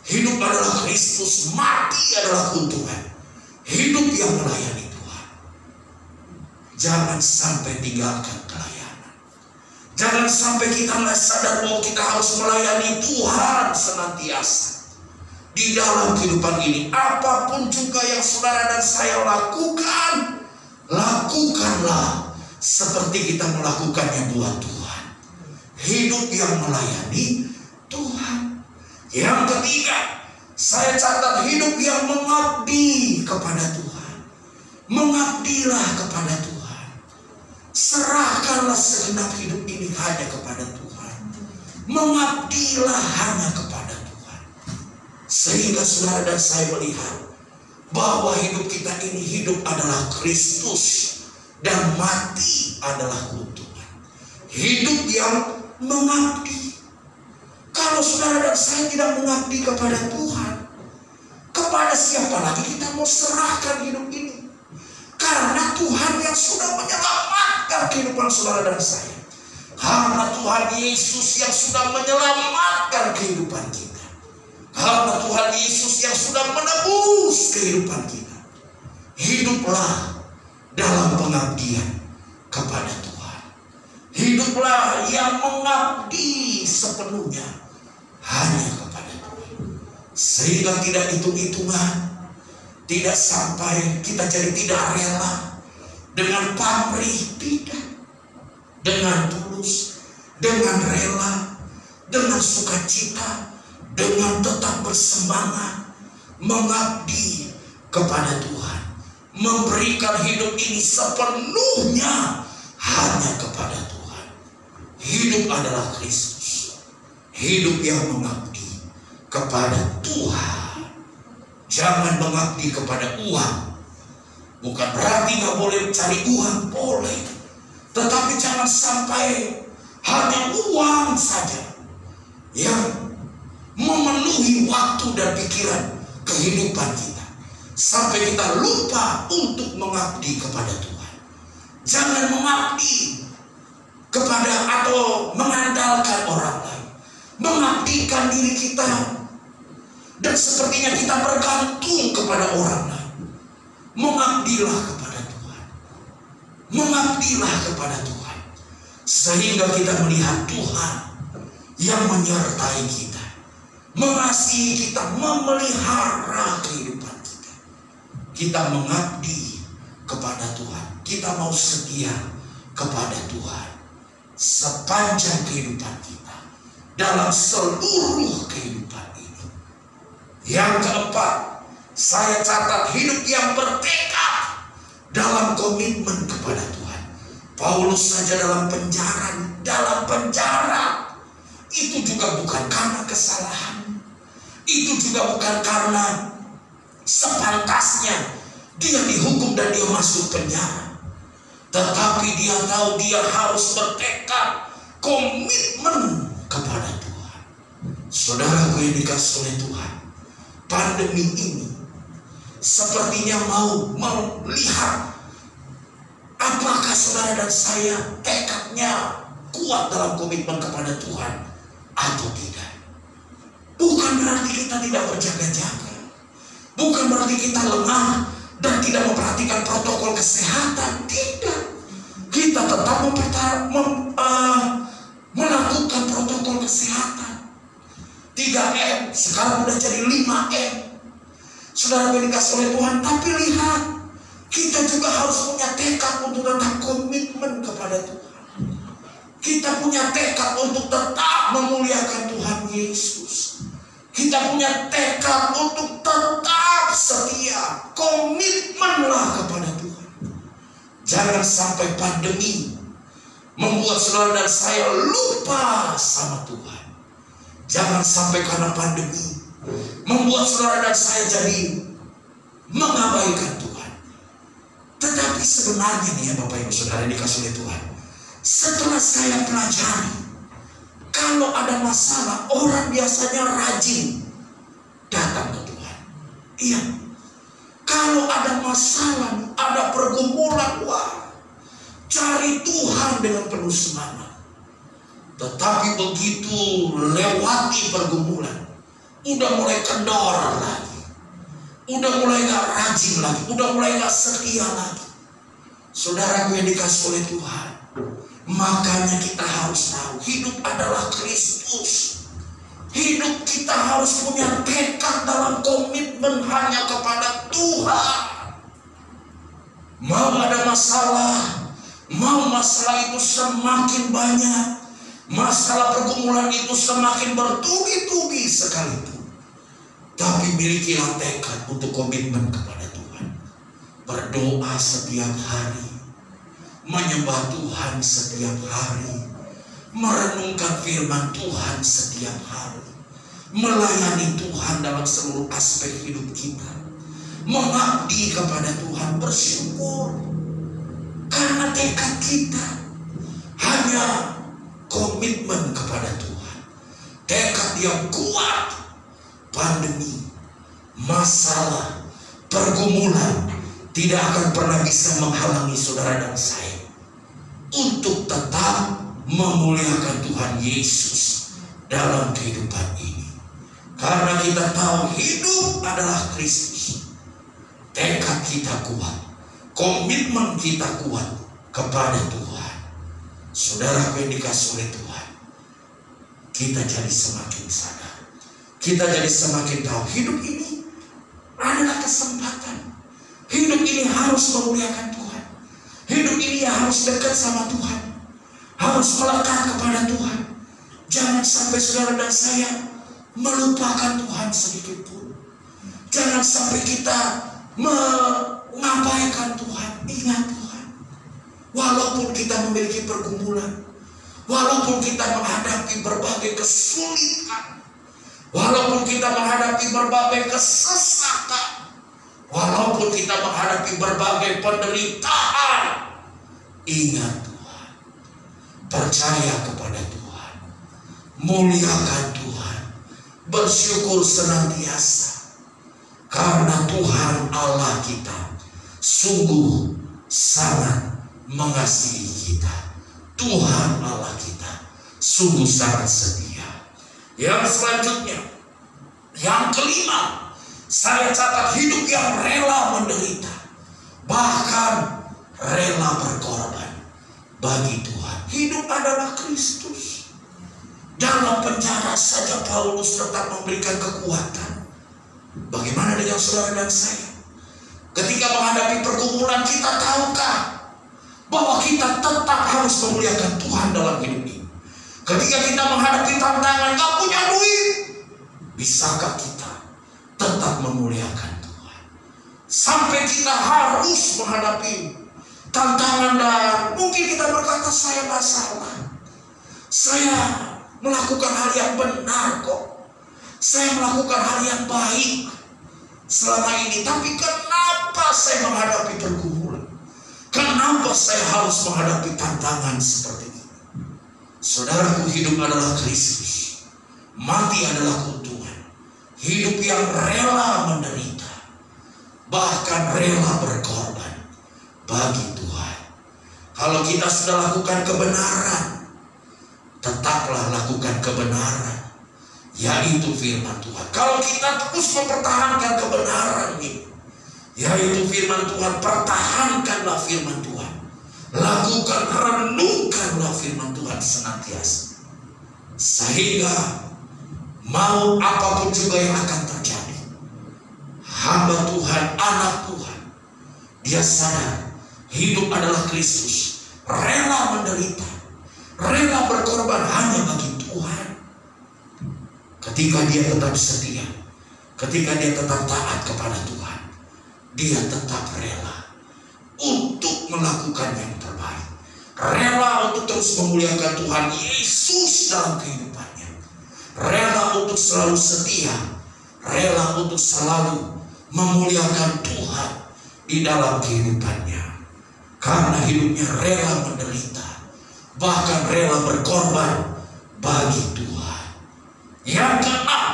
Hidup adalah Kristus, mati adalah keuntungan. Hidup yang melayani Tuhan. Jangan sampai tinggalkan pelayanan. Jangan sampai kita nggak sadar bahwa kita harus melayani Tuhan senantiasa. Di dalam kehidupan ini, apapun juga yang saudara dan saya lakukan, lakukanlah seperti kita melakukannya buat Tuhan. Hidup yang melayani Tuhan. Yang ketiga, saya catat hidup yang mengabdi kepada Tuhan. Mengabdilah kepada Tuhan. Serahkanlah segenap hidup ini hanya kepada Tuhan. Mengabdilah hanya kepada Tuhan. Sehingga saudara dan saya melihat bahwa hidup kita ini hidup adalah Kristus dan mati adalah keuntungan. Hidup yang mengabdi. Kalau saudara dan saya tidak mengabdi kepada Tuhan, kepada siapa lagi kita mau serahkan hidup ini? Karena Tuhan yang sudah menyelamatkan kehidupan saudara dan saya. Karena Tuhan Yesus yang sudah menyelamatkan kehidupan kita. Karena Tuhan Yesus yang sudah menebus kehidupan kita. Hiduplah dalam pengabdian kepada Tuhan. Hiduplah yang mengabdi sepenuhnya hanya kepada Tuhan. Sehingga tidak hitung-hitungan. Tidak sampai kita jadi tidak rela dengan pamrih, tidak. Dengan tulus, dengan rela, dengan sukacita, dengan tetap bersemangat mengabdi kepada Tuhan. Memberikan hidup ini sepenuhnya hanya kepada Tuhan. Hidup adalah Kristus. Hidup yang mengabdi kepada Tuhan. Jangan mengabdi kepada uang. Bukan berarti gak boleh mencari uang, boleh. Tetapi jangan sampai hanya uang saja yang memenuhi waktu dan pikiran kehidupan kita. Sampai kita lupa untuk mengabdi kepada Tuhan. Jangan mengabdi kepada atau mengandalkan orang lain. Mengabdikan diri kita. Dan sepertinya kita bergantung kepada orang lain. Mengabdilah kepada Tuhan. Mengabdilah kepada Tuhan. Sehingga kita melihat Tuhan yang menyertai kita. Mengasihi kita, memelihara kehidupan kita. Kita mengabdi kepada Tuhan. Kita mau setia kepada Tuhan. Sepanjang kehidupan kita. Dalam seluruh kehidupan. Yang keempat, saya catat hidup yang bertekad dalam komitmen kepada Tuhan. Paulus saja dalam penjara itu juga bukan karena kesalahan. Itu juga bukan karena sepantasnya dia dihukum dan dia masuk penjara. Tetapi dia tahu dia harus bertekad, komitmen kepada Tuhan. Saudaraku yang dikasihi oleh Tuhan, pandemi ini sepertinya mau melihat apakah saudara dan saya tekadnya kuat dalam komitmen kepada Tuhan atau tidak. Bukan berarti kita tidak berjaga-jaga. Bukan berarti kita lengah dan tidak memperhatikan protokol kesehatan. Tidak. Kita tetap melakukan protokol kesehatan. 3M sekarang udah jadi 5M. Saudara dikasih oleh Tuhan, tapi lihat, kita juga harus punya tekad untuk tetap komitmen kepada Tuhan. Kita punya tekad untuk tetap memuliakan Tuhan Yesus. Kita punya tekad untuk tetap setia, komitmenlah kepada Tuhan. Jangan sampai pandemi membuat saudara dan saya lupa sama Tuhan. Jangan sampai karena pandemi membuat saudara dan saya jadi mengabaikan Tuhan. Tetapi sebenarnya nih ya Bapak Ibu Saudara dikasih oleh Tuhan, setelah saya pelajari, kalau ada masalah, orang biasanya rajin datang ke Tuhan. Iya. Kalau ada masalah, ada pergumulan, wah, cari Tuhan dengan penuh semangat. Tetapi begitu lewati pergumulan, udah mulai kendor lagi, udah mulai gak rajin lagi, udah mulai gak setia lagi. Saudaraku yang dikasih oleh Tuhan, makanya kita harus tahu hidup adalah Kristus. Hidup kita harus punya tekad dalam komitmen hanya kepada Tuhan. Mau ada masalah, mau masalah itu semakin banyak, masalah pergumulan itu semakin bertubi-tubi sekalipun, tapi milikilah tekad untuk komitmen kepada Tuhan. Berdoa setiap hari, menyembah Tuhan setiap hari, merenungkan firman Tuhan setiap hari, melayani Tuhan dalam seluruh aspek hidup kita, mengabdi kepada Tuhan, bersyukur karena tekad kita hanya komitmen kepada Tuhan. Tekad yang kuat, pandemi, masalah, pergumulan tidak akan pernah bisa menghalangi saudara dan saya untuk tetap memuliakan Tuhan Yesus dalam kehidupan ini. Karena kita tahu hidup adalah Kristus. Tekad kita kuat, komitmen kita kuat kepada Tuhan. Saudara yang dikasih oleh Tuhan, kita jadi semakin sadar, kita jadi semakin tahu hidup ini adalah kesempatan. Hidup ini harus memuliakan Tuhan. Hidup ini harus dekat sama Tuhan, harus melekat kepada Tuhan. Jangan sampai saudara dan saya melupakan Tuhan sedikit pun. Jangan sampai kita mengabaikan Tuhan. Ingat Tuhan, walaupun kita memiliki pergumulan, walaupun kita menghadapi berbagai kesulitan, walaupun kita menghadapi berbagai kesesatan, walaupun kita menghadapi berbagai penderitaan, ingat Tuhan, percaya kepada Tuhan, muliakan Tuhan, bersyukur senantiasa. Karena Tuhan Allah kita sungguh sangat mengasihi kita. Tuhan Allah kita sungguh sangat setia. Yang selanjutnya, yang kelima, saya catat hidup yang rela menderita, bahkan rela berkorban bagi Tuhan. Hidup adalah Kristus. Dalam penjara saja Paulus tetap memberikan kekuatan. Bagaimana dengan saudara dan saya? Ketika menghadapi pergumulan, kita tahukah bahwa kita tetap harus memuliakan Tuhan dalam hidup ini? Ketika kita menghadapi tantangan, gak punya duit, bisakah kita tetap memuliakan Tuhan? Sampai kita harus menghadapi tantangan dan mungkin kita berkata, saya gak salah, saya melakukan hal yang benar kok, saya melakukan hal yang baik selama ini, tapi kenapa saya menghadapi pergumulan? Kenapa saya harus menghadapi tantangan seperti ini? Saudaraku, hidup adalah Kristus, mati adalah keuntungan. Hidup yang rela menderita, bahkan rela berkorban bagi Tuhan. Kalau kita sudah lakukan kebenaran, tetaplah lakukan kebenaran, yaitu firman Tuhan. Kalau kita terus mempertahankan kebenaran ini, yaitu firman Tuhan, pertahankanlah firman Tuhan, lakukan, renungkanlah firman Tuhan senantiasa, sehingga mau apapun juga yang akan terjadi, hamba Tuhan, anak Tuhan, dia sadar hidup adalah Kristus, rela menderita, rela berkorban hanya bagi Tuhan. Ketika dia tetap setia, ketika dia tetap taat kepada Tuhan, dia tetap rela untuk melakukan yang terbaik, rela untuk terus memuliakan Tuhan Yesus dalam kehidupannya, rela untuk selalu setia, rela untuk selalu memuliakan Tuhan di dalam kehidupannya. karena hidupnya rela menderita, bahkan rela berkorban bagi Tuhan. Yang keenam,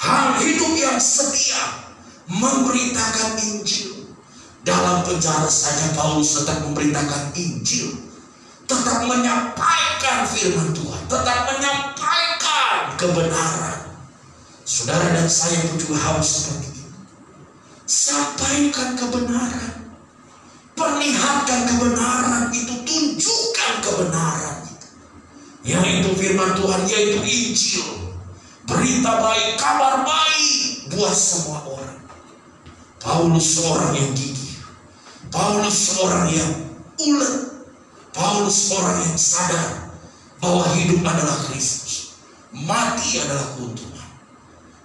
hal hidup yang setia memberitakan Injil. Dalam penjara saja Paulus tetap memberitakan Injil, tetap menyampaikan firman Tuhan, tetap menyampaikan kebenaran. Saudara dan saya pun juga harus seperti itu. Sampaikan kebenaran, perlihatkan kebenaran itu, tunjukkan kebenaran itu, yaitu firman Tuhan, yaitu Injil, berita baik, kabar baik buat semua orang. Paulus seorang yang gigih, Paulus seorang yang ulet, Paulus seorang yang sadar bahwa hidup adalah Kristus, mati adalah keuntungan.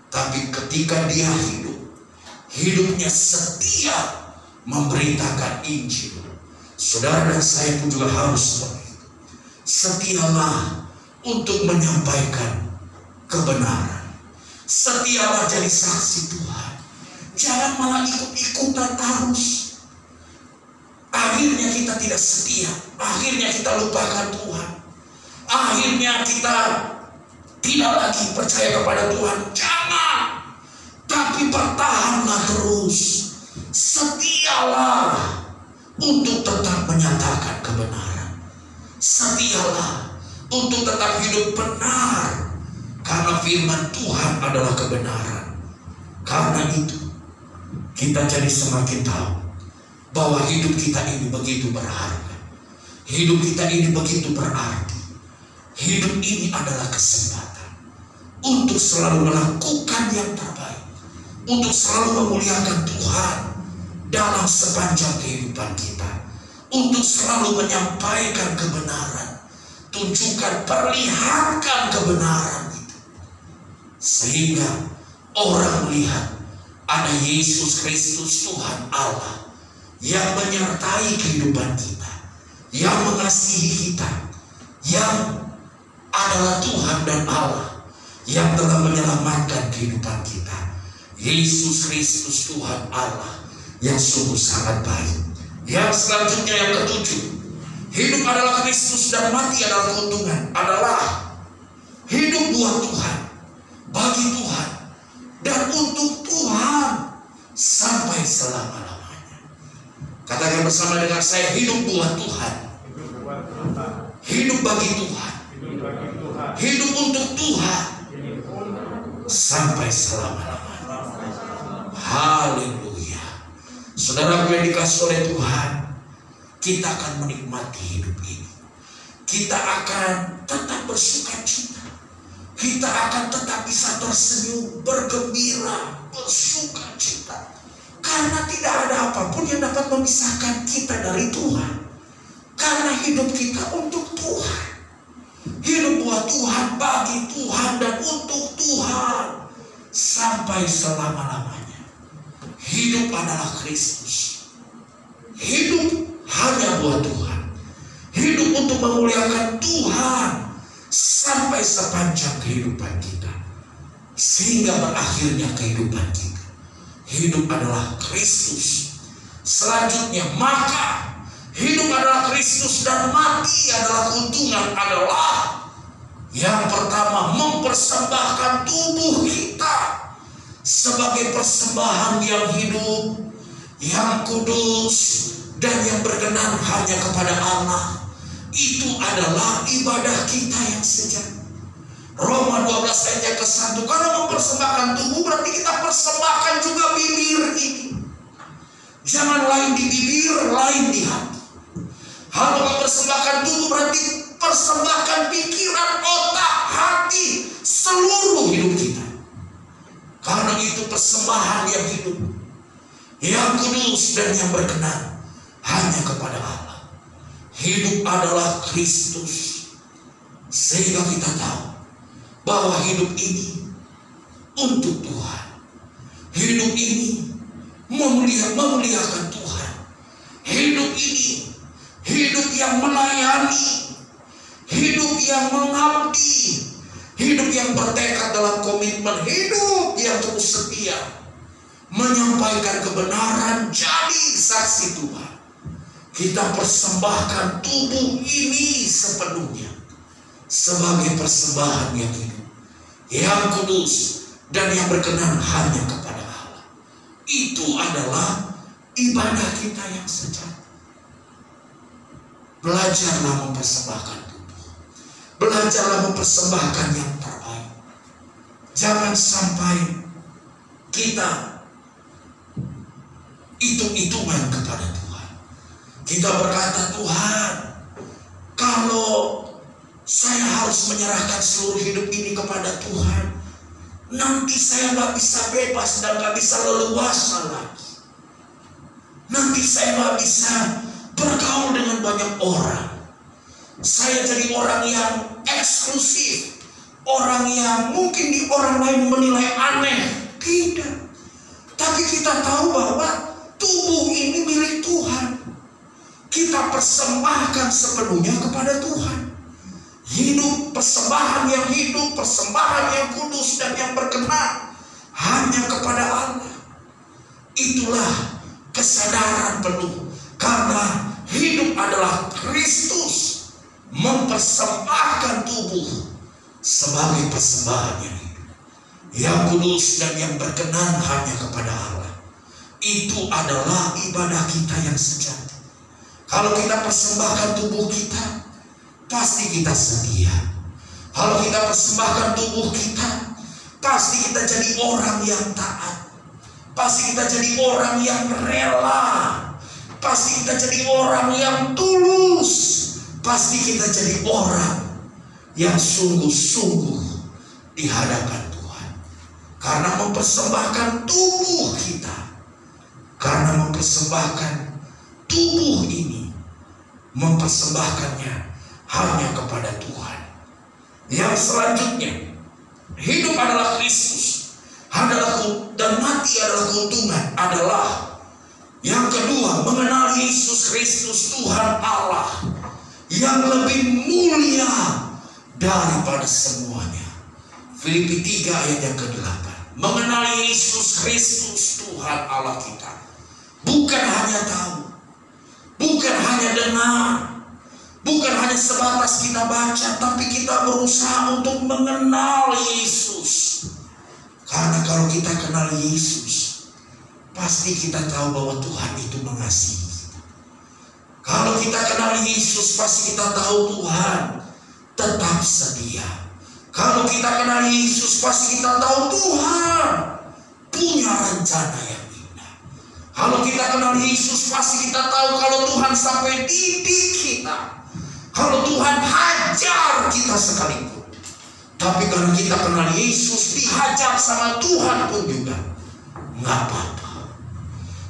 Tapi ketika dia hidupnya setia memberitakan Injil. Saudara dan saya pun juga harus seperti itu. Setialah untuk menyampaikan kebenaran. Setialah jadi saksi Tuhan. Jangan malah ikut-ikutan arus. Akhirnya kita tidak setia. Akhirnya kita lupakan Tuhan. Akhirnya kita tidak lagi percaya kepada Tuhan. Jangan. Tapi bertahanlah terus. Setialah untuk tetap menyatakan kebenaran. Setialah untuk tetap hidup benar. Karena firman Tuhan adalah kebenaran. Karena itu kita jadi semakin tahu bahwa hidup kita ini begitu berharga. Hidup kita ini begitu berarti. Hidup ini adalah kesempatan untuk selalu melakukan yang terbaik, untuk selalu memuliakan Tuhan dalam sepanjang kehidupan kita, untuk selalu menyampaikan kebenaran, tunjukkan, perlihatkan kebenaran itu, sehingga orang melihat ada Yesus Kristus Tuhan Allah yang menyertai kehidupan kita, yang mengasihi kita, yang adalah Tuhan dan Allah yang telah menyelamatkan kehidupan kita. Yesus Kristus Tuhan Allah yang sungguh sangat baik. Yang selanjutnya, yang ketujuh, hidup adalah Kristus dan mati adalah keuntungan, adalah hidup buat Tuhan, bagi Tuhan, dan untuk Tuhan sampai selama-lamanya. Katakan bersama dengan saya, hidup buat Tuhan, hidup bagi Tuhan, hidup untuk Tuhan sampai selama-lamanya. Haleluya. Saudara yang dikasih oleh Tuhan, kita akan menikmati hidup ini. Kita akan tetap bersukacita. Kita akan tetap bisa tersenyum, bergembira, bersukacita. Karena tidak ada apapun yang dapat memisahkan kita dari Tuhan. Karena hidup kita untuk Tuhan. Hidup buat Tuhan, bagi Tuhan, dan untuk Tuhan sampai selama-lamanya. Hidup adalah Kristus. Hidup hanya buat Tuhan. Hidup untuk memuliakan Tuhan sampai sepanjang kehidupan kita, sehingga berakhirnya kehidupan kita. Hidup adalah Kristus. Selanjutnya, maka hidup adalah Kristus dan mati adalah keuntungan, adalah yang pertama, mempersembahkan tubuh kita sebagai persembahan yang hidup, yang kudus, dan yang berkenan hanya kepada Allah. Itu adalah ibadah kita yang sejati. Roma 12 ayat yang ke-1. Kalau mempersembahkan tubuh, berarti kita persembahkan juga bibir ini. Jangan lain di bibir, lain di hati. Kalau mempersembahkan tubuh, berarti persembahkan pikiran, otak, hati, seluruh hidup kita. Karena itu persembahan yang hidup, yang kudus, dan yang berkenan hanya kepada Allah. Hidup adalah Kristus. Sehingga kita tahu bahwa hidup ini untuk Tuhan. Hidup ini memuliakan Tuhan. Hidup ini hidup yang melayani, hidup yang mengabdi, hidup yang bertekad dalam komitmen, hidup yang terus setia menyampaikan kebenaran, jadi saksi Tuhan. kita persembahkan tubuh ini sepenuhnya sebagai persembahan yang hidup, yang kudus, dan yang berkenan hanya kepada Allah. Itu adalah ibadah kita yang sejati. Belajarlah mempersembahkan tubuh. Belajarlah mempersembahkan yang terbaik. Jangan sampai kita hitung-hitungan kepada Tuhan. Kita berkata, Tuhan, kalau saya harus menyerahkan seluruh hidup ini kepada Tuhan, nanti saya gak bisa bebas dan gak bisa leluasa lagi. Nanti saya gak bisa bergaul dengan banyak orang. Saya jadi orang yang eksklusif, orang yang mungkin di orang lain menilai aneh. Tidak. Tapi kita tahu bahwa tubuh ini milik Tuhan. Kita persembahkan sepenuhnya kepada Tuhan. Hidup, persembahan yang hidup, persembahan yang kudus dan yang berkenan hanya kepada Allah. Itulah kesadaran penuh, karena hidup adalah Kristus, mempersembahkan tubuh sebagai persembahan yang hidup, yang kudus dan yang berkenan hanya kepada Allah. Itu adalah ibadah kita yang sejati. Kalau kita persembahkan tubuh kita, pasti kita setia. Kalau kita persembahkan tubuh kita, pasti kita jadi orang yang taat. Pasti kita jadi orang yang rela. Pasti kita jadi orang yang tulus. Pasti kita jadi orang yang sungguh-sungguh di hadapan Tuhan. Karena mempersembahkan tubuh kita, karena mempersembahkan tubuh ini, mempersembahkannya hanya kepada Tuhan. Yang selanjutnya, hidup adalah Kristus, dan mati adalah keuntungan. Adalah yang kedua, mengenal Yesus Kristus Tuhan Allah yang lebih mulia daripada semuanya. Filipi 3 ayat yang ke-8. Mengenal Yesus Kristus Tuhan Allah kita, bukan hanya tahu, bukan hanya dengar, bukan hanya sebatas kita baca, tapi kita berusaha untuk mengenal Yesus. Karena kalau kita kenal Yesus, pasti kita tahu bahwa Tuhan itu mengasihi kita. Kalau kita kenal Yesus, pasti kita tahu Tuhan tetap setia. Kalau kita kenal Yesus, pasti kita tahu Tuhan punya rencana yang indah. Kalau kita kenal Yesus, pasti kita tahu kalau Tuhan sampai didik kita, kalau Tuhan hajar kita sekalipun. Tapi kalau kita kenal Yesus, dihajar sama Tuhan pun juga nggak apa-apa.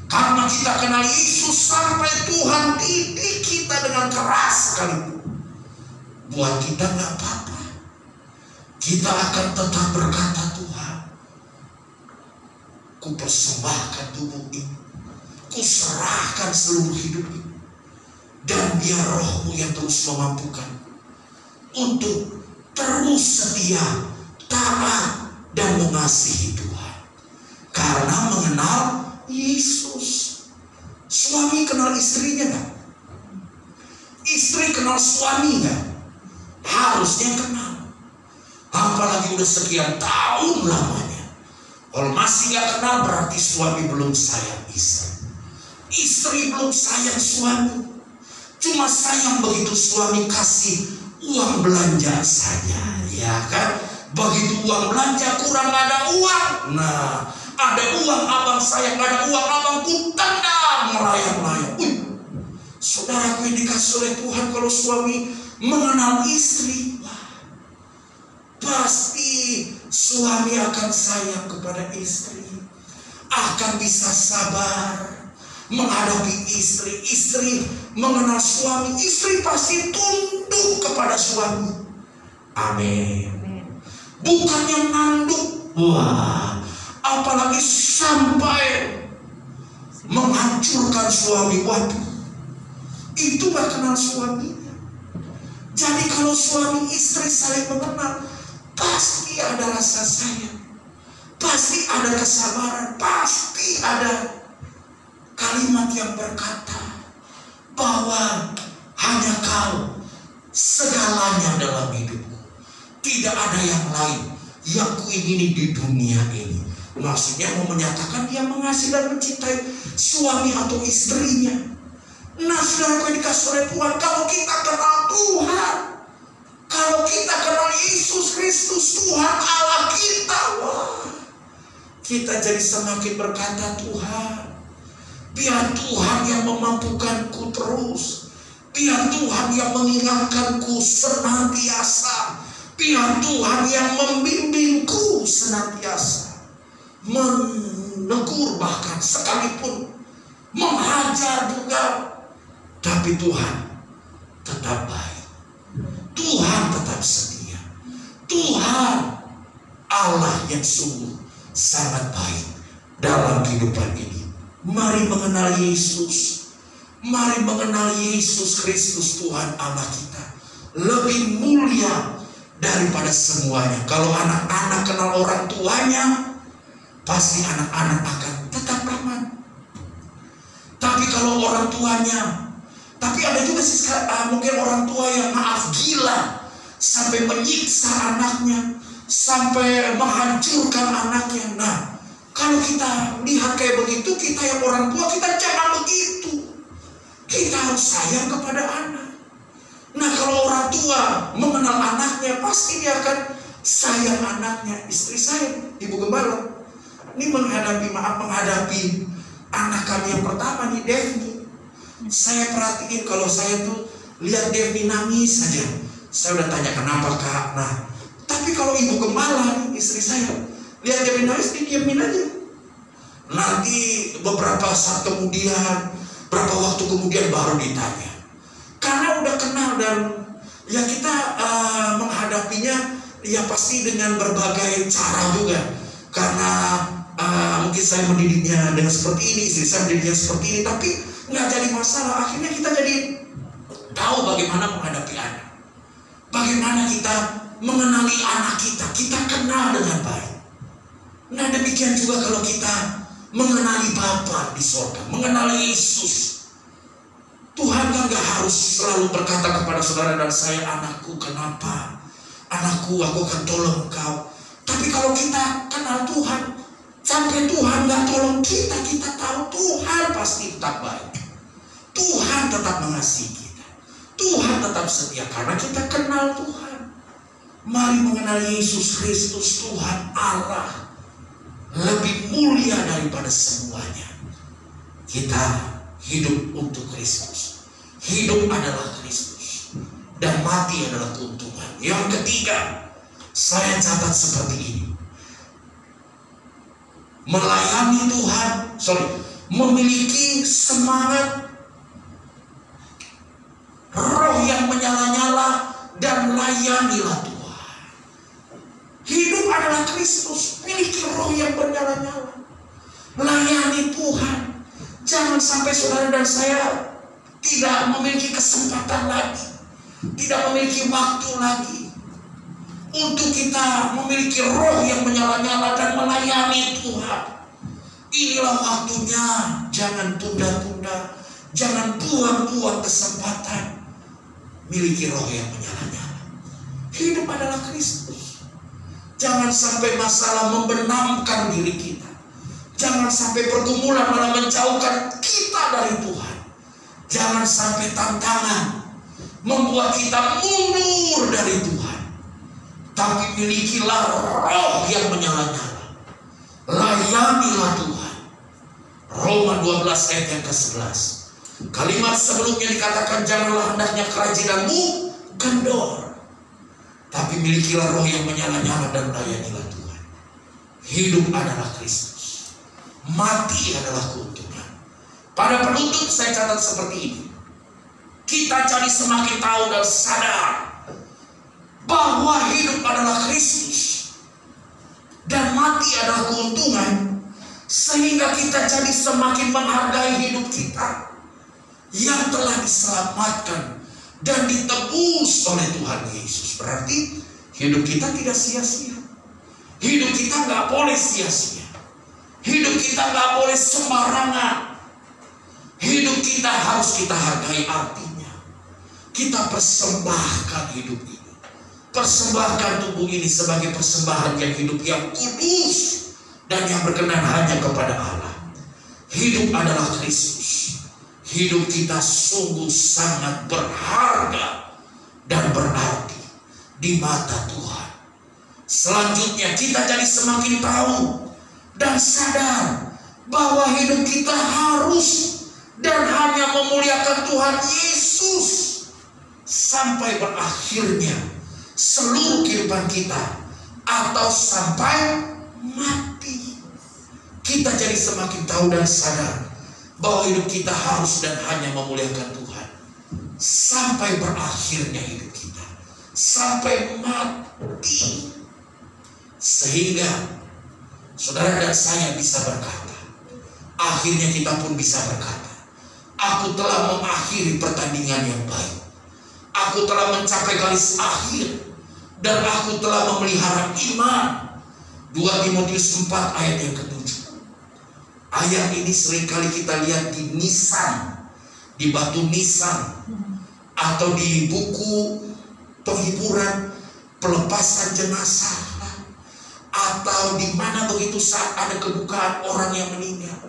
Karena kita kenal Yesus, sampai Tuhan didik kita dengan keras sekalipun, buat kita nggak apa-apa. Kita akan tetap berkata, Tuhan, ku persembahkan tubuh ini, ku serahkan seluruh hidup ini, dan biar Roh-Mu yang terus memampukan untuk terus setia, taat, dan mengasihi Tuhan. Karena mengenal Yesus. Suami kenal istrinya gak? Istri kenal suami gak? Harusnya kenal. Apalagi udah sekian tahun lamanya. Kalau masih gak kenal, berarti suami belum sayang istri. Istri belum sayang suami. Cuma sayang begitu suami kasih uang belanja saja, ya kan? Begitu uang belanja kurang, ada uang. Nah, ada uang abang sayang, ada uang abang ku tendang, melayang-layang. Saudaraku yang dikasih oleh Tuhan, kalau suami mengenal istri, pasti suami akan sayang kepada istri, akan bisa sabar menghadapi istri. Istri mengenal suami, istri pasti tunduk kepada suami. Amin. Bukannya nanduk, wah, apalagi sampai menghancurkan suami. Waduh, itu gak kenal suaminya. Jadi kalau suami istri saling mengenal, pasti ada rasa sayang, pasti ada kesabaran, pasti ada kalimat yang berkata, bahwa hanya Kau segalanya dalam hidupku. Tidak ada yang lain yang kuingini di dunia ini. Maksudnya mau menyatakan dia mengasihi dan mencintai suami atau istrinya. Nah, saudara yang dikasih oleh Tuhan, kalau kita kenal Tuhan, kalau kita kenal Yesus Kristus, Tuhan Allah kita, wah, kita jadi semakin berkata, Tuhan, biar Tuhan yang memampukanku terus, biar Tuhan yang mengingatkanku senantiasa, biar Tuhan yang membimbingku senantiasa, menegur bahkan sekalipun, menghajar juga, tapi Tuhan tetap baik, Tuhan tetap setia, Tuhan Allah yang sungguh sangat baik dalam kehidupan ini. Mari mengenal Yesus, mari mengenal Yesus Kristus Tuhan Allah kita, lebih mulia daripada semuanya. Kalau anak-anak kenal orang tuanya, pasti anak-anak akan tetap aman. Tapi kalau orang tuanya, tapi ada juga sih mungkin orang tua yang maaf gila, sampai menyiksa anaknya, sampai menghancurkan anaknya. Nah, kalau kita lihat kayak begitu, kita yang orang tua, kita jangan begitu. Kita harus sayang kepada anak. Nah, kalau orang tua mengenal anaknya, pasti dia akan sayang anaknya. Istri saya, Ibu Gembala, ini menghadapi anak kami yang pertama nih, Devni. Saya perhatiin kalau saya tuh lihat Devni nangis saja, saya udah tanya kenapa Kak. Nah, tapi kalau Ibu Gembala, istri saya, lihat Devni nangis, didiamin aja. Nanti beberapa saat kemudian, berapa waktu kemudian baru ditanya. Karena udah kenal dan ya kita menghadapinya ya pasti dengan berbagai cara juga. Karena mungkin saya mendidiknya dengan seperti ini, istri saya mendidiknya seperti ini, tapi nggak jadi masalah. Akhirnya kita jadi tahu bagaimana menghadapi anak, bagaimana kita mengenali anak kita kenal dengan baik. Nah, demikian juga kalau kita mengenali Bapa di sorga, mengenali Yesus. Tuhan kan gak harus selalu berkata kepada saudara dan saya, anakku kenapa? Anakku, aku akan tolong kau. Tapi kalau kita kenal Tuhan, sampai Tuhan gak tolong kita, kita tahu Tuhan pasti tetap baik. Tuhan tetap mengasihi kita. Tuhan tetap setia karena kita kenal Tuhan. Mari mengenal Yesus Kristus Tuhan Allah, lebih mulia daripada semuanya. Kita hidup untuk Kristus. Hidup adalah Kristus dan mati adalah keuntungan. Yang ketiga, saya catat seperti ini. Melayani Tuhan, memiliki semangat, roh yang menyala-nyala, dan layanilah Tuhan. Hidup adalah Kristus, miliki roh yang bernyala-nyala, layani Tuhan. Jangan sampai saudara dan saya tidak memiliki kesempatan lagi, tidak memiliki waktu lagi untuk kita memiliki roh yang menyala-nyala dan melayani Tuhan. Inilah waktunya, jangan tunda-tunda, jangan buang-buang kesempatan. Miliki roh yang menyala-nyala. Hidup adalah Kristus. Jangan sampai masalah membenamkan diri kita. Jangan sampai pergumulan malah menjauhkan kita dari Tuhan. Jangan sampai tantangan membuat kita mundur dari Tuhan. Tapi milikilah roh yang menyala-nyala. Layanilah Tuhan. Roma 12 ayat yang ke-11. Kalimat sebelumnya dikatakan, janganlah hendaknya kerajinanmu kendor, tapi milikilah roh yang menyala-nyala dan layanilah Tuhan. Hidup adalah Kristus, mati adalah keuntungan. Pada penutup saya catat seperti ini. Kita jadi semakin tahu dan sadar bahwa hidup adalah Kristus dan mati adalah keuntungan, sehingga kita jadi semakin menghargai hidup kita yang telah diselamatkan dan ditebus oleh Tuhan Yesus. Berarti hidup kita tidak sia-sia. Hidup kita nggak boleh sia-sia. Hidup kita nggak boleh sembarangan. Hidup Hidup kita harus kita hargai artinya. Kita persembahkan hidup ini. Persembahkan tubuh ini sebagai persembahan yang hidup yang kudus dan yang berkenan hanya kepada Allah. Hidup adalah Kristus. Hidup kita sungguh sangat berharga dan berarti di mata Tuhan. Selanjutnya kita jadi semakin tahu dan sadar bahwa hidup kita harus dan hanya memuliakan Tuhan Yesus sampai berakhirnya seluruh kehidupan kita atau sampai mati. Kita jadi semakin tahu dan sadar bahwa hidup kita harus dan hanya memuliakan Tuhan sampai berakhirnya hidup kita, sampai mati. Sehingga saudara dan saya bisa berkata, akhirnya kita pun bisa berkata, aku telah mengakhiri pertandingan yang baik. Aku telah mencapai garis akhir dan aku telah memelihara iman. 2 Timotius 4 ayat yang ke-7. Ayat ini seringkali kita lihat di nisan, di batu nisan, atau di buku penghiburan pelepasan jenazah, atau di mana begitu saat ada kebukaan orang yang meninggal.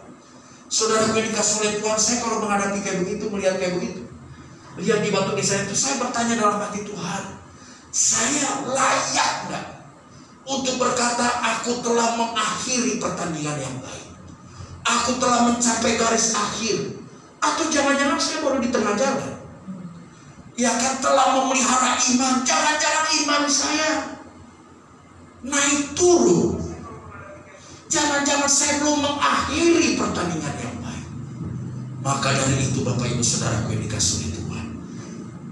Saudara yang dikasih oleh Tuhan, saya kalau menghadapi kayak begitu, melihat kayak begitu, lihat di batu nisan itu, saya bertanya dalam hati, Tuhan, saya layak nggak untuk berkata aku telah mengakhiri pertandingan yang baik, aku telah mencapai garis akhir, atau jangan-jangan saya baru di tengah jalan? Ya kan, telah memelihara iman, jangan-jangan iman saya naik turun, jangan-jangan saya belum mengakhiri pertandingan yang baik. Maka dari itu Bapak Ibu Saudaraku yang dikasihi oleh Tuhan,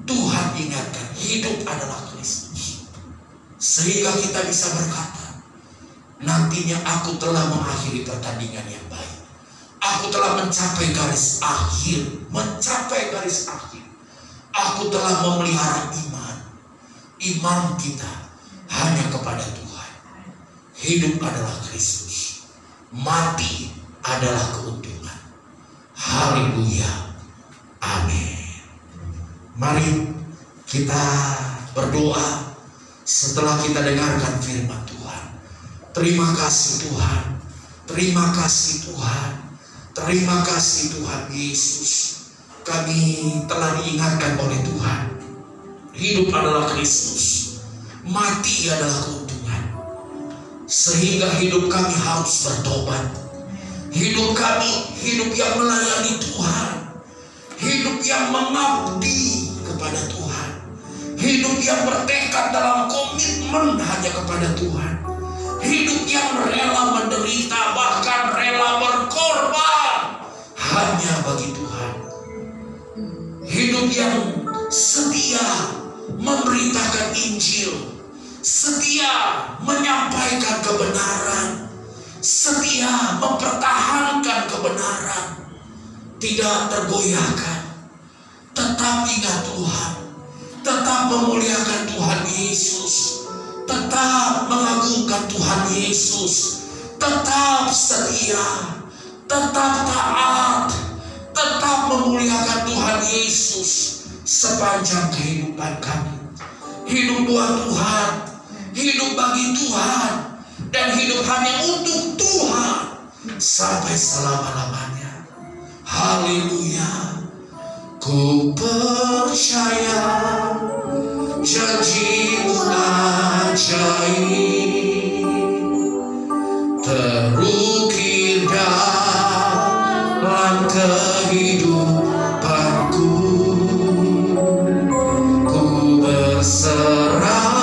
Tuhan ingatkan hidup adalah Kristus, sehingga kita bisa berkata, nantinya aku telah mengakhiri pertandingan yang baik, aku telah mencapai garis akhir, aku telah memelihara iman. Iman kita hanya kepada Tuhan. Hidup adalah Kristus, mati adalah keuntungan. Haleluya, amin. Mari kita berdoa setelah kita dengarkan firman Tuhan. Terima kasih Tuhan, terima kasih Tuhan, terima kasih Tuhan Yesus. Kami telah diingatkan oleh Tuhan, hidup adalah Kristus, mati adalah keuntungan. Sehingga hidup kami harus bertobat. Hidup kami, hidup yang melayani Tuhan, hidup yang mengabdi kepada Tuhan, hidup yang bertekad dalam komitmen hanya kepada Tuhan, hidup yang rela menderita, bahkan rela berkorban hanya bagi Tuhan, hidup yang setia memberitakan Injil, setia menyampaikan kebenaran, setia mempertahankan kebenaran, tidak tergoyahkan. Tetap ingat Tuhan, tetap memuliakan Tuhan Yesus, tetap mengagungkan Tuhan Yesus, tetap setia, tetap taat, tetap memuliakan Tuhan Yesus sepanjang kehidupan kami. Hidup buat Tuhan, hidup bagi Tuhan, dan hidup hanya untuk Tuhan sampai selama-lamanya. Haleluya. Ku percaya janji-Mu ajaib terukir dalam kehidupanku. Ku berserah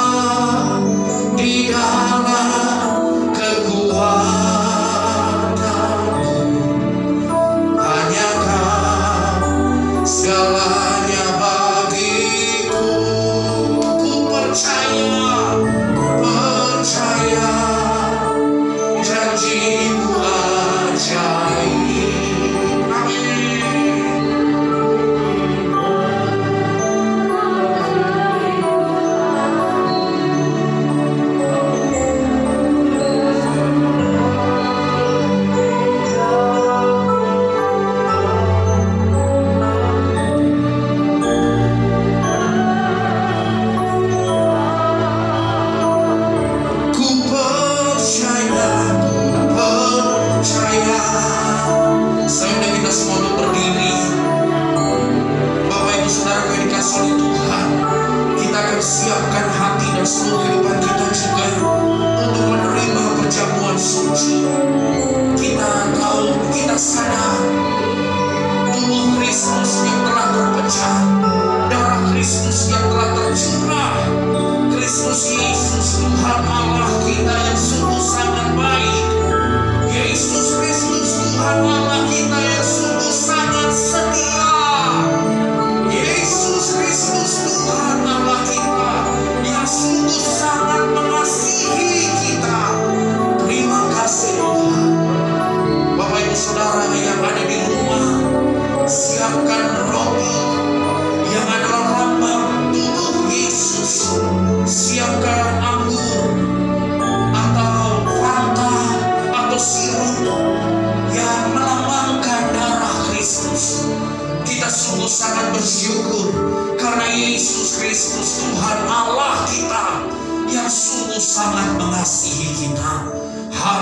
di dalam kekuatan-Mu. Hanya Kau segalanya bagiku. Ku percaya, percaya.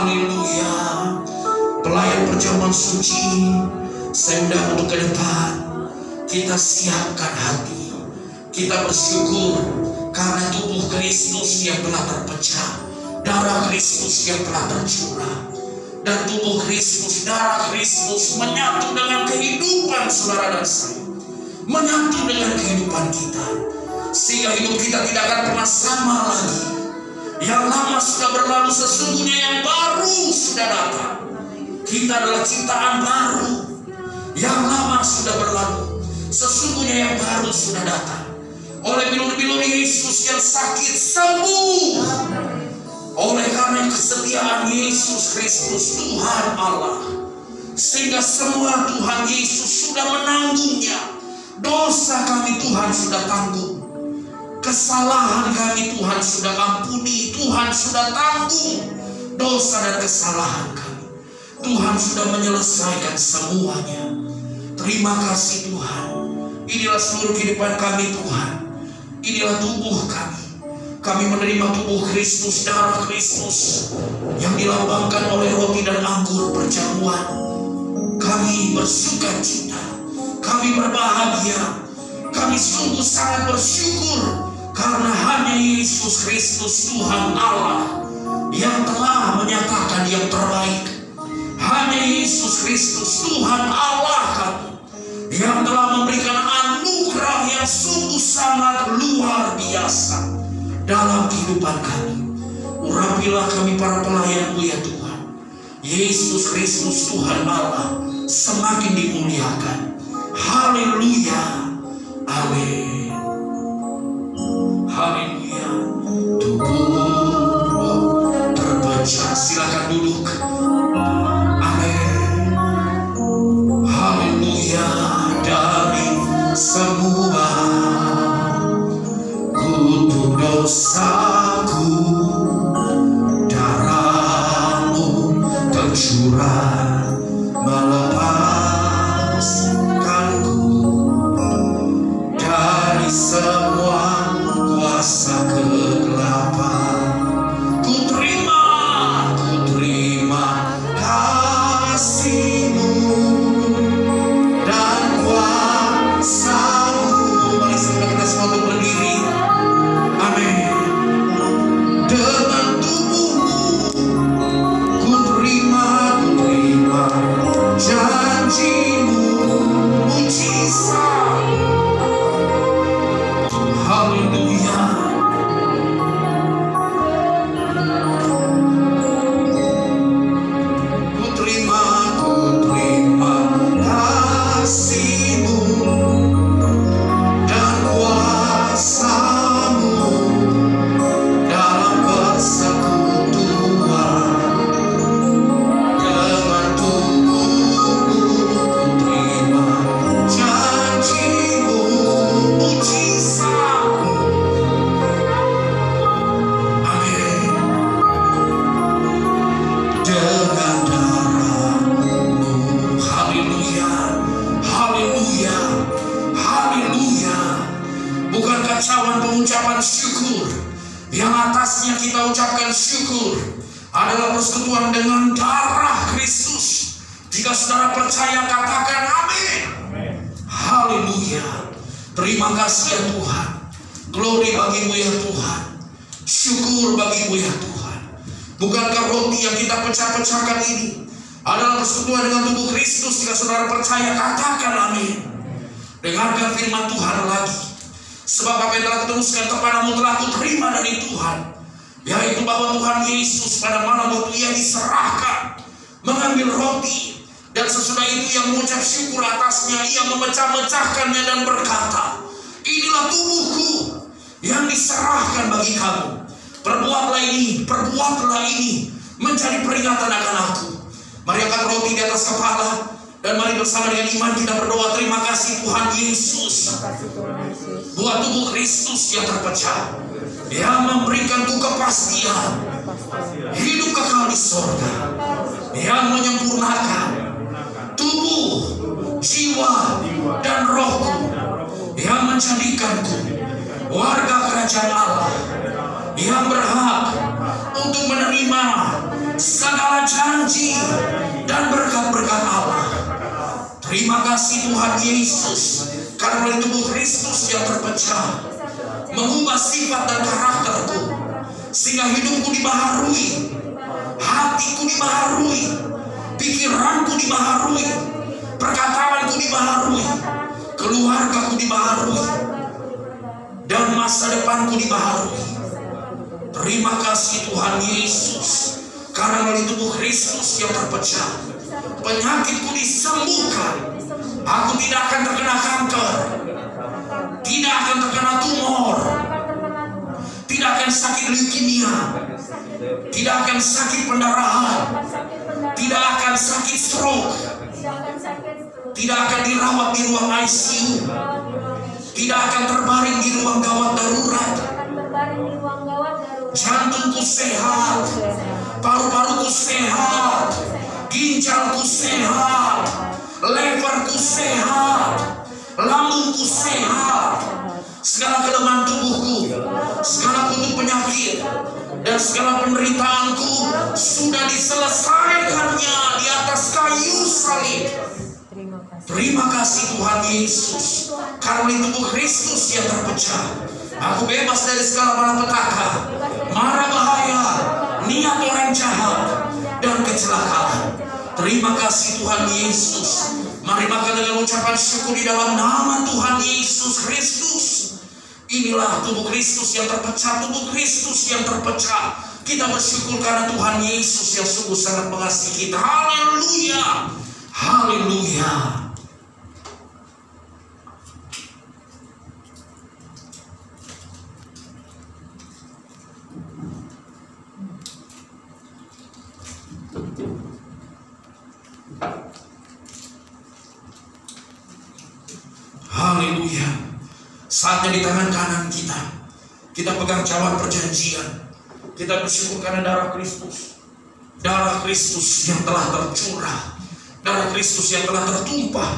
Haleluya. Pelayan perjamuan suci, saya undang untuk ke depan. Kita siapkan hati. Kita bersyukur karena tubuh Kristus yang telah terpecah, darah Kristus yang telah tercurah, dan tubuh Kristus, darah Kristus menyatu dengan kehidupan saudara dan saya, menyatu dengan kehidupan kita, sehingga hidup kita tidak akan pernah sama lagi. Yang lama sudah berlalu, sesungguhnya yang baru sudah datang. Kita adalah ciptaan baru. Yang lama sudah berlalu, sesungguhnya yang baru sudah datang. Oleh bilur-bilur Yesus yang sakit sembuh. Oleh karena kesetiaan Yesus Kristus Tuhan Allah, sehingga semua Tuhan Yesus sudah menanggungnya. Dosa kami Tuhan sudah tanggung, kesalahan kami Tuhan sudah ampuni. Tuhan sudah tanggung dosa dan kesalahan kami. Tuhan sudah menyelesaikan semuanya. Terima kasih Tuhan. Inilah seluruh kehidupan kami Tuhan. Inilah tubuh kami. Kami menerima tubuh Kristus, darah Kristus yang dilambangkan oleh roti dan anggur perjamuan. Kami bersuka cita, kami berbahagia, kami sungguh sangat bersyukur karena hanya Yesus Kristus Tuhan Allah yang telah menyatakan yang terbaik. Hanya Yesus Kristus Tuhan Allah kami yang telah memberikan anugerah yang sungguh sangat luar biasa dalam kehidupan kami. Urapilah kami para pelayan-Mu ya Tuhan. Yesus Kristus Tuhan Allah semakin dimuliakan. Haleluya. Amin. Haleluya. Tubuh terpecah. Silakan duduk. Amin. Haleluya. Dari semua kutuk dosaku, darah-Mu tercurah melepaskanku dari semua kuasa kegelapan. Ku terima kasih-Mu dan kuasa-Mu. Mari kita semua berdiri. Amin. Dengan tubuh-Mu ku terima janji-Mu, mujizat. Haleluya. Ku terima kasih-Mu dan kuasa-Mu dalam persekutuan. Dengan tubuh-Mu ku terima janji-Mu, mujizat. Amin. Dengan darah-Mu. Haleluya. Haleluya. Haleluya. Bukan kacauan pengucapan syukur yang atasnya kita ucapkan syukur adalah persekutuan dengan darah Kristus. Jika saudara percaya, katakan amin. Haleluya. Terima kasih ya Tuhan. Glory bagi-Mu ya Tuhan. Syukur bagi-Mu ya Tuhan. Bukankah roti yang kita pecah-pecahkan ini adalah persekutuan dengan tubuh Kristus? Jika saudara percaya, katakan amin. Dengarkan firman Tuhan lagi. Sebab apa yang telah kuteruskan kepadamu telah kuterima dari Tuhan, yaitu bahwa Tuhan Yesus pada malam waktu Ia diserahkan mengambil roti, dan sesudah itu Ia mengucap syukur atasnya. Ia memecah-mecahkannya dan berkata, inilah tubuhku yang diserahkan bagi kamu. Perbuatlah ini menjadi peringatan akan aku. Mari angkat roti di atas kepala, dan mari bersama dengan iman kita berdoa. Terima kasih Tuhan Yesus buat tubuh Kristus yang terpecah, yang memberikanku kepastian hidup kekal di surga, yang menyempurnakan tubuh, jiwa, dan rohku, yang menjadikanku warga kerajaan Allah, yang berhak untuk menerima segala karena janji dan berkat-berkat Allah. Terima kasih Tuhan Yesus, karena melalui tubuh Kristus yang terpecah mengubah sifat dan karakterku, sehingga hidupku dibaharui, hatiku dibaharui, pikiranku dibaharui, perkataanku dibaharui, keluargaku dibaharui, dan masa depanku dibaharui. Terima kasih Tuhan Yesus, karena melalui tubuh Kristus yang terpecah penyakitku disembuhkan. Aku tidak akan terkena kanker, tidak akan terkena tumor, tidak akan sakit leukemia, tidak akan sakit pendarahan, tidak akan sakit stroke, tidak akan dirawat di ruang ICU, tidak akan terbaring di ruang gawat darurat. Jantungku sehat, paru-paruku sehat, ginjalku sehat, leverku sehat, lambungku sehat. Segala kelemahan tubuhku, segala kutuk penyakit, dan segala penderitaanku sudah diselesaikannya di atas kayu salib. Terima kasih Tuhan Yesus, karena tubuh Kristus yang terpecah aku bebas dari segala malapetaka, mara bahaya, niat orang jahat, dan kecelakaan. Terima kasih Tuhan Yesus. Mari makan dengan ucapan syukur di dalam nama Tuhan Yesus Kristus. Inilah tubuh Kristus yang terpecah, tubuh Kristus yang terpecah. Kita bersyukur karena Tuhan Yesus yang sungguh sangat mengasihi kita. Haleluya, haleluya. Haleluya. Saatnya di tangan kanan kita pegang cawan perjanjian. Kita bersyukur karena darah Kristus, darah Kristus yang telah tercurah, darah Kristus yang telah tertumpah.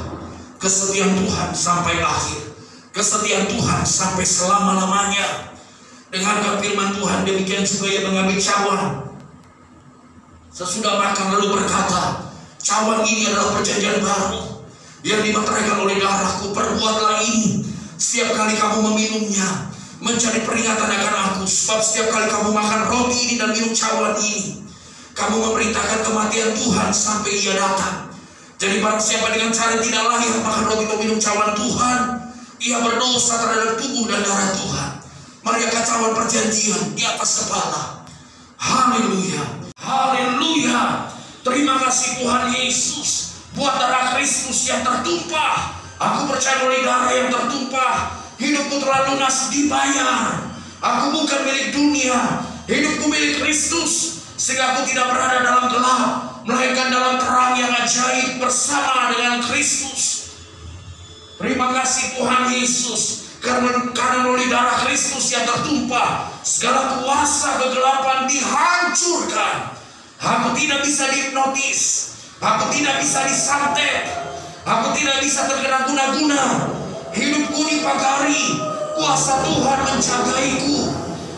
Kesetiaan Tuhan sampai akhir, kesetiaan Tuhan sampai selama-lamanya. Dengarkan firman Tuhan, demikian juga ia mengambil cawan sesudah makan lalu berkata, cawan ini adalah perjanjian baru yang dimeteraikan oleh darahku. Perbuatlah ini setiap kali kamu meminumnya, menjadi peringatan akan aku. Sebab setiap kali kamu makan roti ini dan minum cawan ini, kamu memberitakan kematian Tuhan sampai ia datang. Jadi barang siapa dengan cara tidak layak makan roti atau minum cawan Tuhan, ia berdosa terhadap tubuh dan darah Tuhan. Mari angkat cawan perjanjian di atas kepala. Haleluya, haleluya. Terima kasih Tuhan Yesus buat darah Kristus yang tertumpah. Aku percaya oleh darah yang tertumpah, hidupku telah lunas dibayar. Aku bukan milik dunia, hidupku milik Kristus. Sehingga aku tidak berada dalam gelap, melainkan dalam terang yang ajaib bersama dengan Kristus. Terima kasih Tuhan Yesus, karena melalui darah Kristus yang tertumpah, segala kuasa kegelapan dihancurkan. Aku tidak bisa dihipnotis, aku tidak bisa disantet, aku tidak bisa terkena guna-guna. Hidupku dipagari, kuasa Tuhan menjagaiku,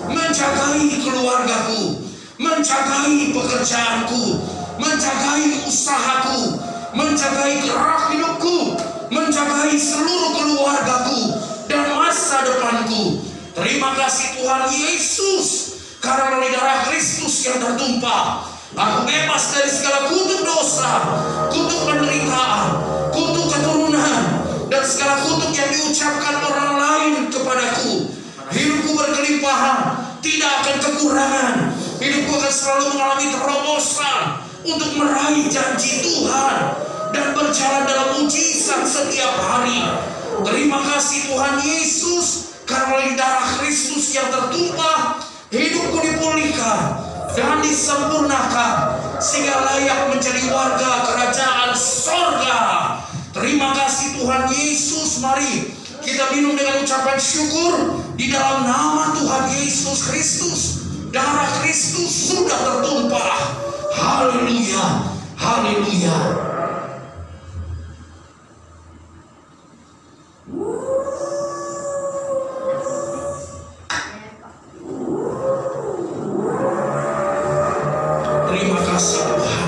menjagai keluargaku, menjagai pekerjaanku, menjagai usahaku, menjagai gerak hidupku, menjagai seluruh keluargaku dan masa depanku. Terima kasih Tuhan Yesus, karena melalui darah Kristus yang tertumpah, aku bebas dari segala kutuk dosa, kutuk penderitaan, kutuk keturunan, dan segala kutuk yang diucapkan orang lain kepadaku. Hidupku berkelimpahan, tidak akan kekurangan. Hidupku akan selalu mengalami terobosan untuk meraih janji Tuhan dan berjalan dalam mujizat setiap hari. Terima kasih Tuhan Yesus, karena melalui darah Kristus yang tertumpah, hidupku dipulihkan dan disempurnakan sehingga layak menjadi warga kerajaan sorga. Terima kasih Tuhan Yesus. Mari kita minum dengan ucapan syukur di dalam nama Tuhan Yesus Kristus. Darah Kristus sudah tertumpah. Haleluya, haleluya. Terima kasih Tuhan.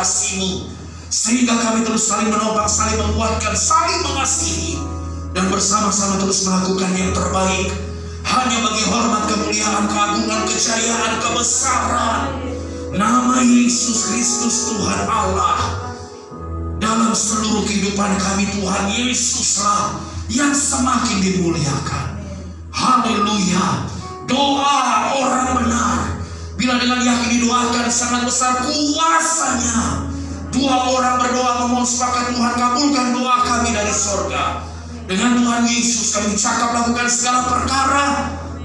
kasih-Mu, sehingga kami terus saling menopang, saling menguatkan, saling mengasihi, dan bersama-sama terus melakukan yang terbaik hanya bagi hormat, kemuliaan, keagungan, kejayaan, kebesaran nama Yesus Kristus Tuhan Allah. Dalam seluruh kehidupan kami, Tuhan Yesuslah yang semakin dimuliakan. Haleluya. Doa orang benar, bila dengan yakin didoakan, sangat besar kuasanya. Dua orang berdoa memohon sepakat, Tuhan kabulkan doa kami dari sorga. Dengan Tuhan Yesus kami cakap lakukan segala perkara,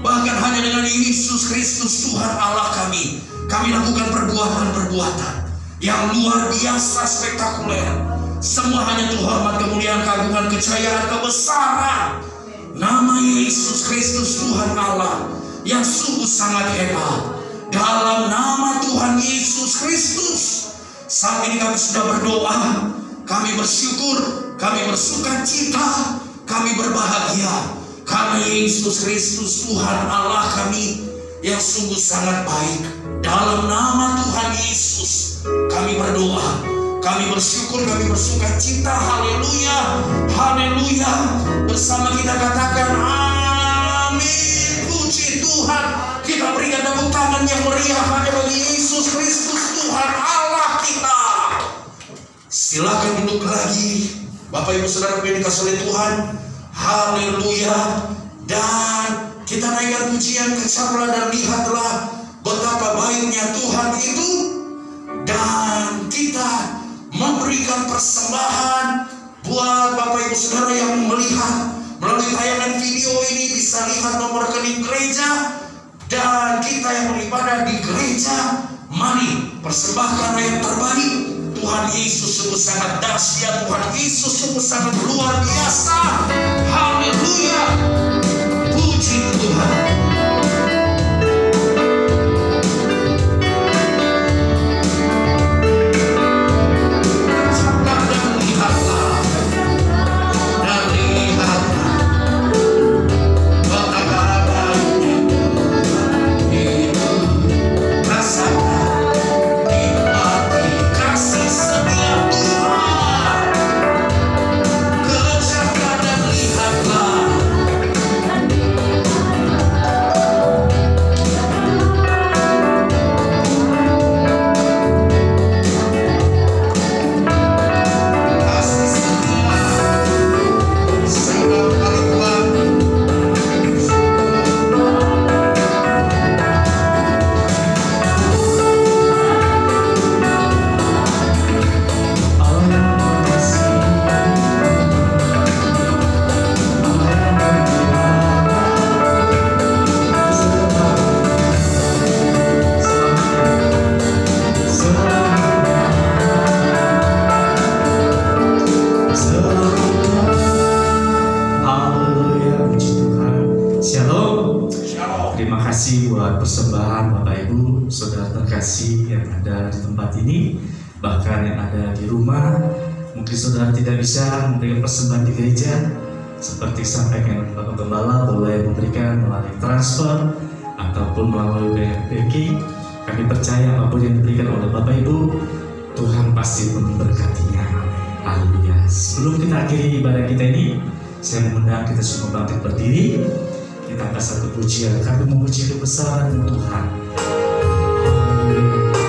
bahkan hanya dengan Yesus Kristus Tuhan Allah kami lakukan perbuatan-perbuatan yang luar biasa spektakuler. Semua hanya untuk hormat, kemuliaan, keagungan, kejayaan, kebesaran nama Yesus Kristus Tuhan Allah yang sungguh sangat hebat. Dalam nama Tuhan Yesus Kristus, saat ini kami sudah berdoa, kami bersyukur, kami bersuka cita, kami berbahagia karena Yesus Kristus Tuhan Allah kami yang sungguh sangat baik. Dalam nama Tuhan Yesus kami berdoa, kami bersyukur, kami bersuka cita. Haleluya, haleluya. Bersama kita katakan amin. Puji Tuhan. Kita berikan tepuk tangan yang meriah hanya bagi Yesus Kristus Tuhan Allah kita. Silakan duduk lagi, Bapak Ibu Saudara yang dikasihi oleh Tuhan. Haleluya. Dan kita naikkan pujian, kecaplah dan lihatlah betapa baiknya Tuhan itu. Dan kita memberikan persembahan buat Bapak Ibu Saudara yang melihat melalui tayangan video ini, bisa lihat nomor rekening gereja. Dan kita yang beribadah di gereja, mari persembahkan yang terbaik. Tuhan Yesus sungguh sangat dahsyat, Tuhan Yesus sungguh sangat luar biasa. Haleluya. Puji Tuhan. Persembahan Bapak Ibu Saudara terkasih yang ada di tempat ini, bahkan yang ada di rumah. Mungkin saudara tidak bisa memberikan persembahan di gereja, seperti sampaikan Bapak Gembala, boleh memberikan melalui transfer ataupun melalui banking. Kami percaya apapun yang diberikan oleh Bapak Ibu, Tuhan pasti memberkatinya. Haleluya. Sebelum kita akhiri ibadah kita ini, saya mengundang kita semua bangkit berdiri. Kita angkat satu pujian, kami memuji kebesaran Tuhan. Ajaib Tuhan.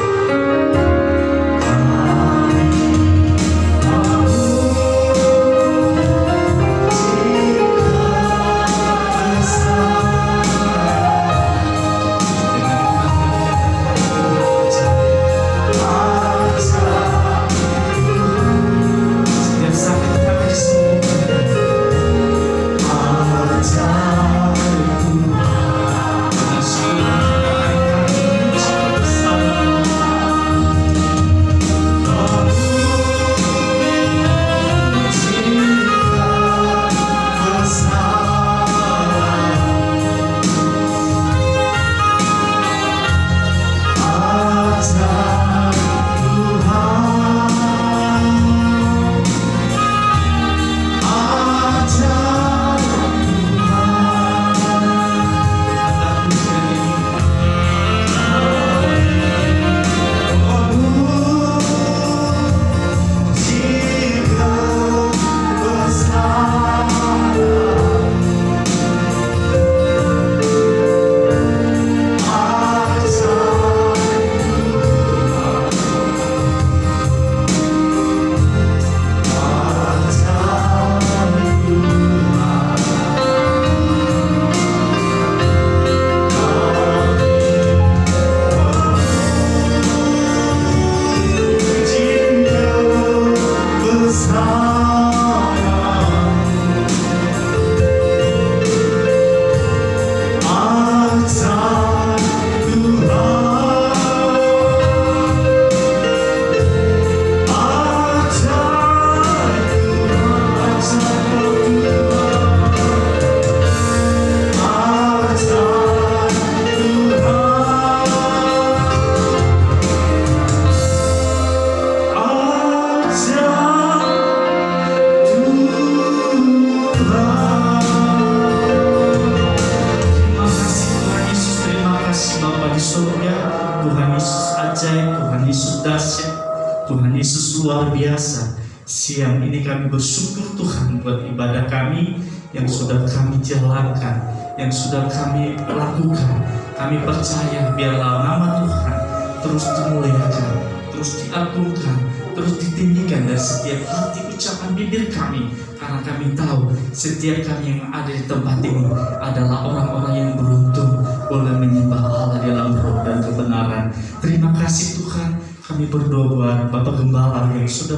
kami bersyukur Tuhan buat ibadah kami yang sudah kami jalankan, yang sudah kami lakukan. Kami percaya biarlah nama Tuhan terus dimuliakan, terus diagungkan, terus ditinggikan dari setiap hati ucapan bibir kami. Karena kami tahu setiap kami yang ada di tempat ini adalah orang-orang yang beruntung boleh menyembah Allah dalam roh dan kebenaran. Terima kasih Tuhan. Kami berdoa buat Bapak Gembala yang sudah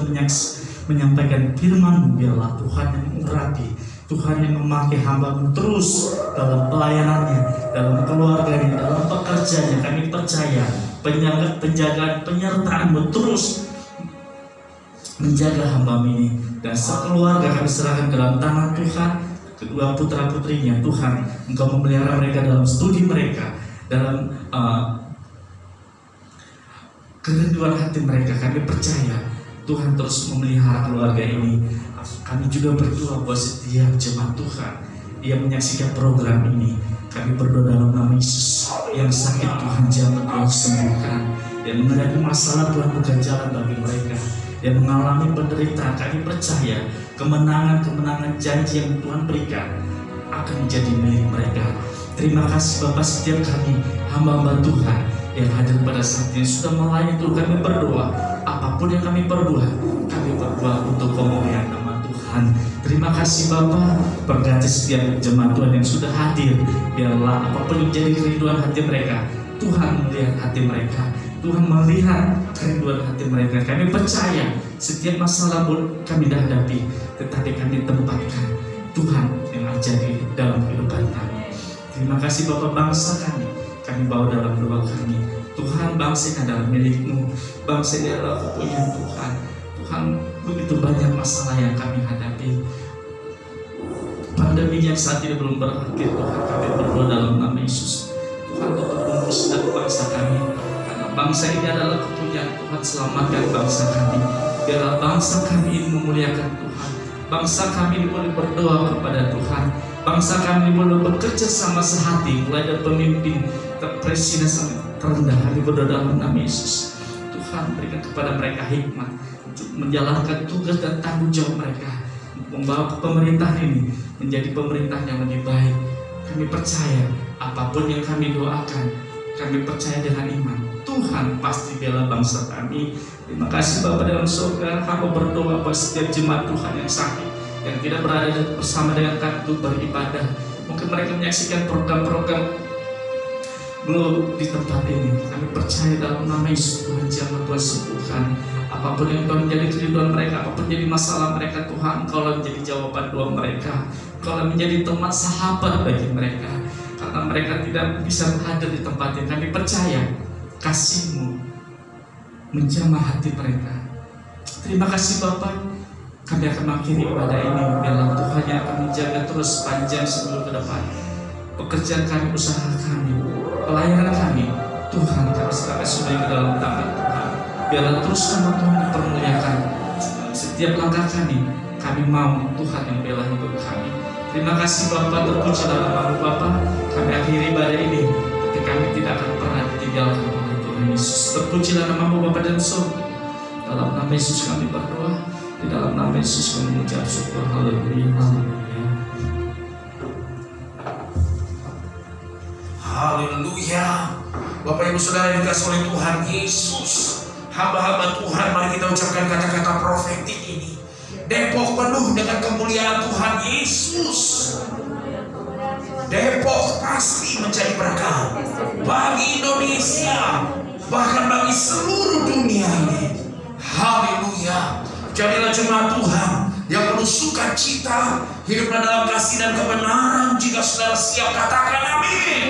menyampaikan firman-Mu. Biarlah Tuhan yang mengurapi, Tuhan yang memakai hamba-Mu terus dalam pelayanannya, dalam keluarganya, dalam pekerjaannya. Kami percaya penjagaan penyertaan-Mu terus menjaga hamba-Mu ini, dan sekeluarga kami serahkan ke dalam tangan Tuhan. Kedua putra putrinya Tuhan, Engkau memelihara mereka dalam studi mereka, dalam kerinduan hati mereka. Kami percaya Tuhan terus memelihara keluarga ini. Kami juga berdoa buat setiap jemaat Tuhan yang menyaksikan program ini. Kami berdoa dalam nama Yesus, yang sakit Tuhan jamah Tuhan sembuhkan, yang menghadapi masalah Tuhan bukan jalan bagi mereka, yang mengalami penderitaan. Kami percaya kemenangan-kemenangan janji yang Tuhan berikan akan menjadi milik mereka. Terima kasih Bapak, setiap kami hamba-hamba Tuhan yang hadir pada saat ini sudah melayani Tuhan. Kami berdoa, apapun yang kami berbuat, kami berdoa untuk kemuliaan nama Tuhan. Terima kasih Bapak, berkati setiap jemaat Tuhan yang sudah hadir. Biarlah apapun yang menjadi kerinduan hati mereka, Tuhan melihat hati mereka, Tuhan melihat kerinduan hati mereka. Kami percaya setiap masalah pun kami hadapi, tetapi kami tempatkan Tuhan yang jadi dalam kehidupan kami. Terima kasih Bapak, bangsa kami bawa dalam doa kami. Tuhan, bangsa ini adalah milik-Mu, bangsa ini adalah kepunyaan Tuhan. Tuhan, begitu banyak masalah yang kami hadapi. Pandemi yang saat ini belum berakhir Tuhan, kami berdoa dalam nama Yesus. Tuhan, untuk bungkus dan bangsa kami, karena bangsa ini adalah kepunyaan Tuhan. Selamatkan bangsa kami, biarlah bangsa kami ini memuliakan Tuhan. Bangsa kami ini boleh berdoa kepada Tuhan. Bangsa kami boleh bekerja sama sehati, mulai dari pemimpin, presiden sampai terendah. Kami berdoa dalam nama Yesus. Tuhan, berikan kepada mereka hikmat untuk menjalankan tugas dan tanggung jawab mereka, membawa pemerintahan ini menjadi pemerintahan yang lebih baik. Kami percaya apapun yang kami doakan, kami percaya dengan iman Tuhan pasti bela bangsa kami. Terima kasih Bapak dalam surga. Hamba berdoa buat setiap jemaat Tuhan yang sakit, yang tidak berada bersama dengan kami untuk beribadah. Mungkin mereka menyaksikan program-program belum di tempat ini. Kami percaya dalam nama Yesus, Tuhan jamah, Tuhan sembuhkan. Apapun yang Tuhan menjadi kerinduan mereka, apapun jadi masalah mereka, Tuhan Engkaulah menjadi jawaban doa mereka. Engkaulah menjadi teman sahabat bagi mereka. Karena mereka tidak bisa hadir di tempat ini, kami percaya kasih-Mu menjamah hati mereka. Terima kasih Bapak. Kami akan mengakhiri ibadah ini. Biarlah Tuhan yang akan menjaga terus panjang sebelum ke depan. Pekerjaan kami, usaha kami, pelayanan kami, Tuhan kami serahkan semuanya ke dalam tangan Tuhan. Biarlah terus nama Tuhan dipermuliakan. Setiap langkah kami mau Tuhan yang bela hidup kami. Terima kasih Bapak, terpujilah nama-Mu Bapak. Kami akhiri ibadah ini, tapi kami tidak akan pernah ditinggalkan oleh Tuhan Yesus. Terpujilah nama-Mu Bapak dan surga. Dalam nama Yesus kami berdoa. Di dalam nama Yesus kami mengucap syukur. Haleluya, haleluya. Haleluya. Bapak Ibu Saudara yang dikasihi oleh Tuhan Yesus, hamba-hamba Tuhan, mari kita ucapkan kata-kata profetik ini. Depok penuh dengan kemuliaan Tuhan Yesus. Depok pasti menjadi berkat bagi Indonesia, bahkan bagi seluruh dunia ini. Haleluya. Jadilah jemaat Tuhan yang penuh sukacita, hiduplah dalam kasih dan kebenaran. Jika saudara siap, katakan amin.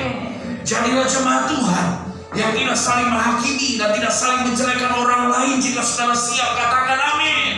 Jadilah jemaat Tuhan yang tidak saling menghakimi dan tidak saling menjelekkan orang lain. Jika saudara siap, katakan amin.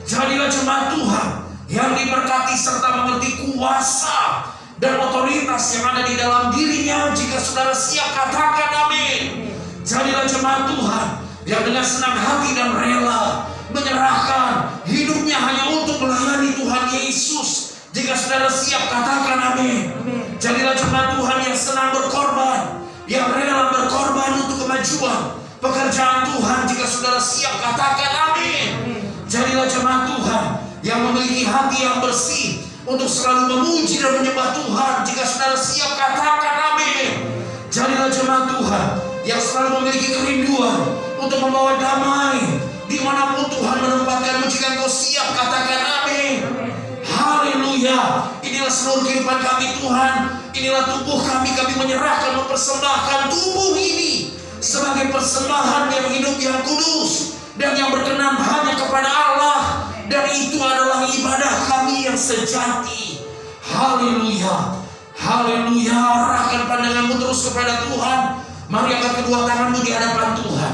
Jadilah jemaat Tuhan yang diberkati serta mengerti kuasa dan otoritas yang ada di dalam dirinya. Jika saudara siap, katakan amin. Jadilah jemaat Tuhan yang dengan senang hati dan rela menyerahkan hidupnya hanya untuk melayani Tuhan Yesus. Jika saudara siap, katakan amin. Jadilah jemaat Tuhan yang senang berkorban, yang rela berkorban untuk kemajuan pekerjaan Tuhan. Jika saudara siap, katakan amin. Jadilah jemaat Tuhan yang memiliki hati yang bersih untuk selalu memuji dan menyembah Tuhan. Jika saudara siap, katakan amin. Jadilah jemaat Tuhan yang selalu memiliki kerinduan untuk membawa damai dimanapun Tuhan menempatkanmu. Jika engkau siap, katakan amin. Haleluya. Inilah seluruh kehidupan kami Tuhan. Inilah tubuh kami menyerahkan, mempersembahkan tubuh ini sebagai persembahan yang hidup, yang kudus, dan yang berkenan hanya kepada Allah. Dan itu adalah ibadah kami yang sejati. Haleluya. Haleluya. Arahkan pandanganmu terus kepada Tuhan. Mari angkat kedua tanganmu di hadapan Tuhan.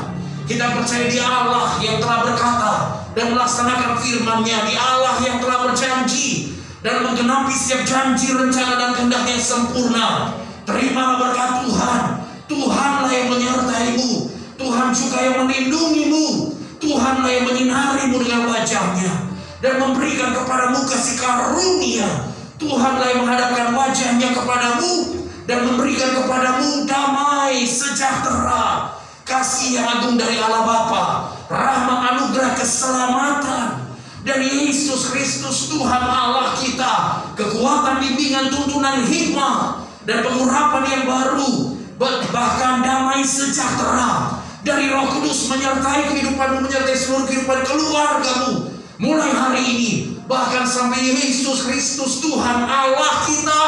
Kita percaya di Allah yang telah berkata dan melaksanakan firman-Nya, di Allah yang telah berjanji dan menggenapi setiap janji, rencana, dan kehendak yang sempurna. Terimalah berkat Tuhan. Tuhanlah yang menyertai-Mu. Tuhan juga yang melindungi-Mu. Tuhanlah yang menyinari-Mu dengan wajah-Nya dan memberikan kepadamu kasih karunia. Tuhanlah yang menghadapkan wajah-Nya kepadamu dan memberikan kepadamu damai sejahtera. Kasih yang agung dari Allah Bapa, rahmat, anugerah, keselamatan dari Yesus Kristus Tuhan Allah kita, kekuatan, bimbingan, tuntunan, hikmah, dan pengurapan yang baru, bahkan damai sejahtera dari Roh Kudus menyertai kehidupanmu, menyertai seluruh kehidupan keluargamu mulai hari ini, bahkan sampai Yesus Kristus Tuhan Allah kita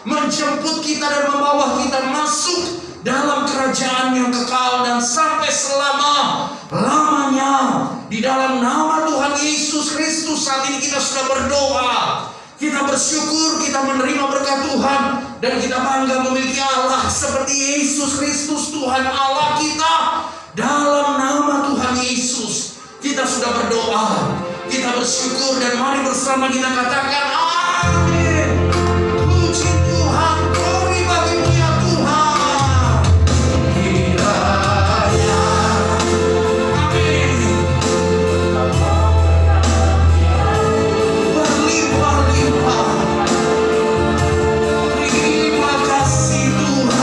menjemput kita dan membawa kita masuk dalam kerajaan yang kekal dan sampai selama-lamanya. Di dalam nama Tuhan Yesus Kristus saat ini kita sudah berdoa. Kita bersyukur, kita menerima berkat Tuhan, dan kita bangga memiliki Allah seperti Yesus Kristus Tuhan Allah kita. Dalam nama Tuhan Yesus kita sudah berdoa, kita bersyukur, dan mari bersama kita katakan amin. Puji Tuhan, glory bagimu ya Tuhan. Kiranya amin. Berlimpah-limpah. Terima kasih Tuhan.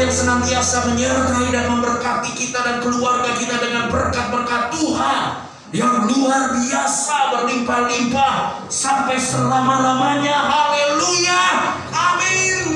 Senantiasa menyertai dan memberkati kita dan keluarga kita dengan berkat-berkat Tuhan yang luar biasa, berlimpah-limpah sampai selama-lamanya. Haleluya, amin.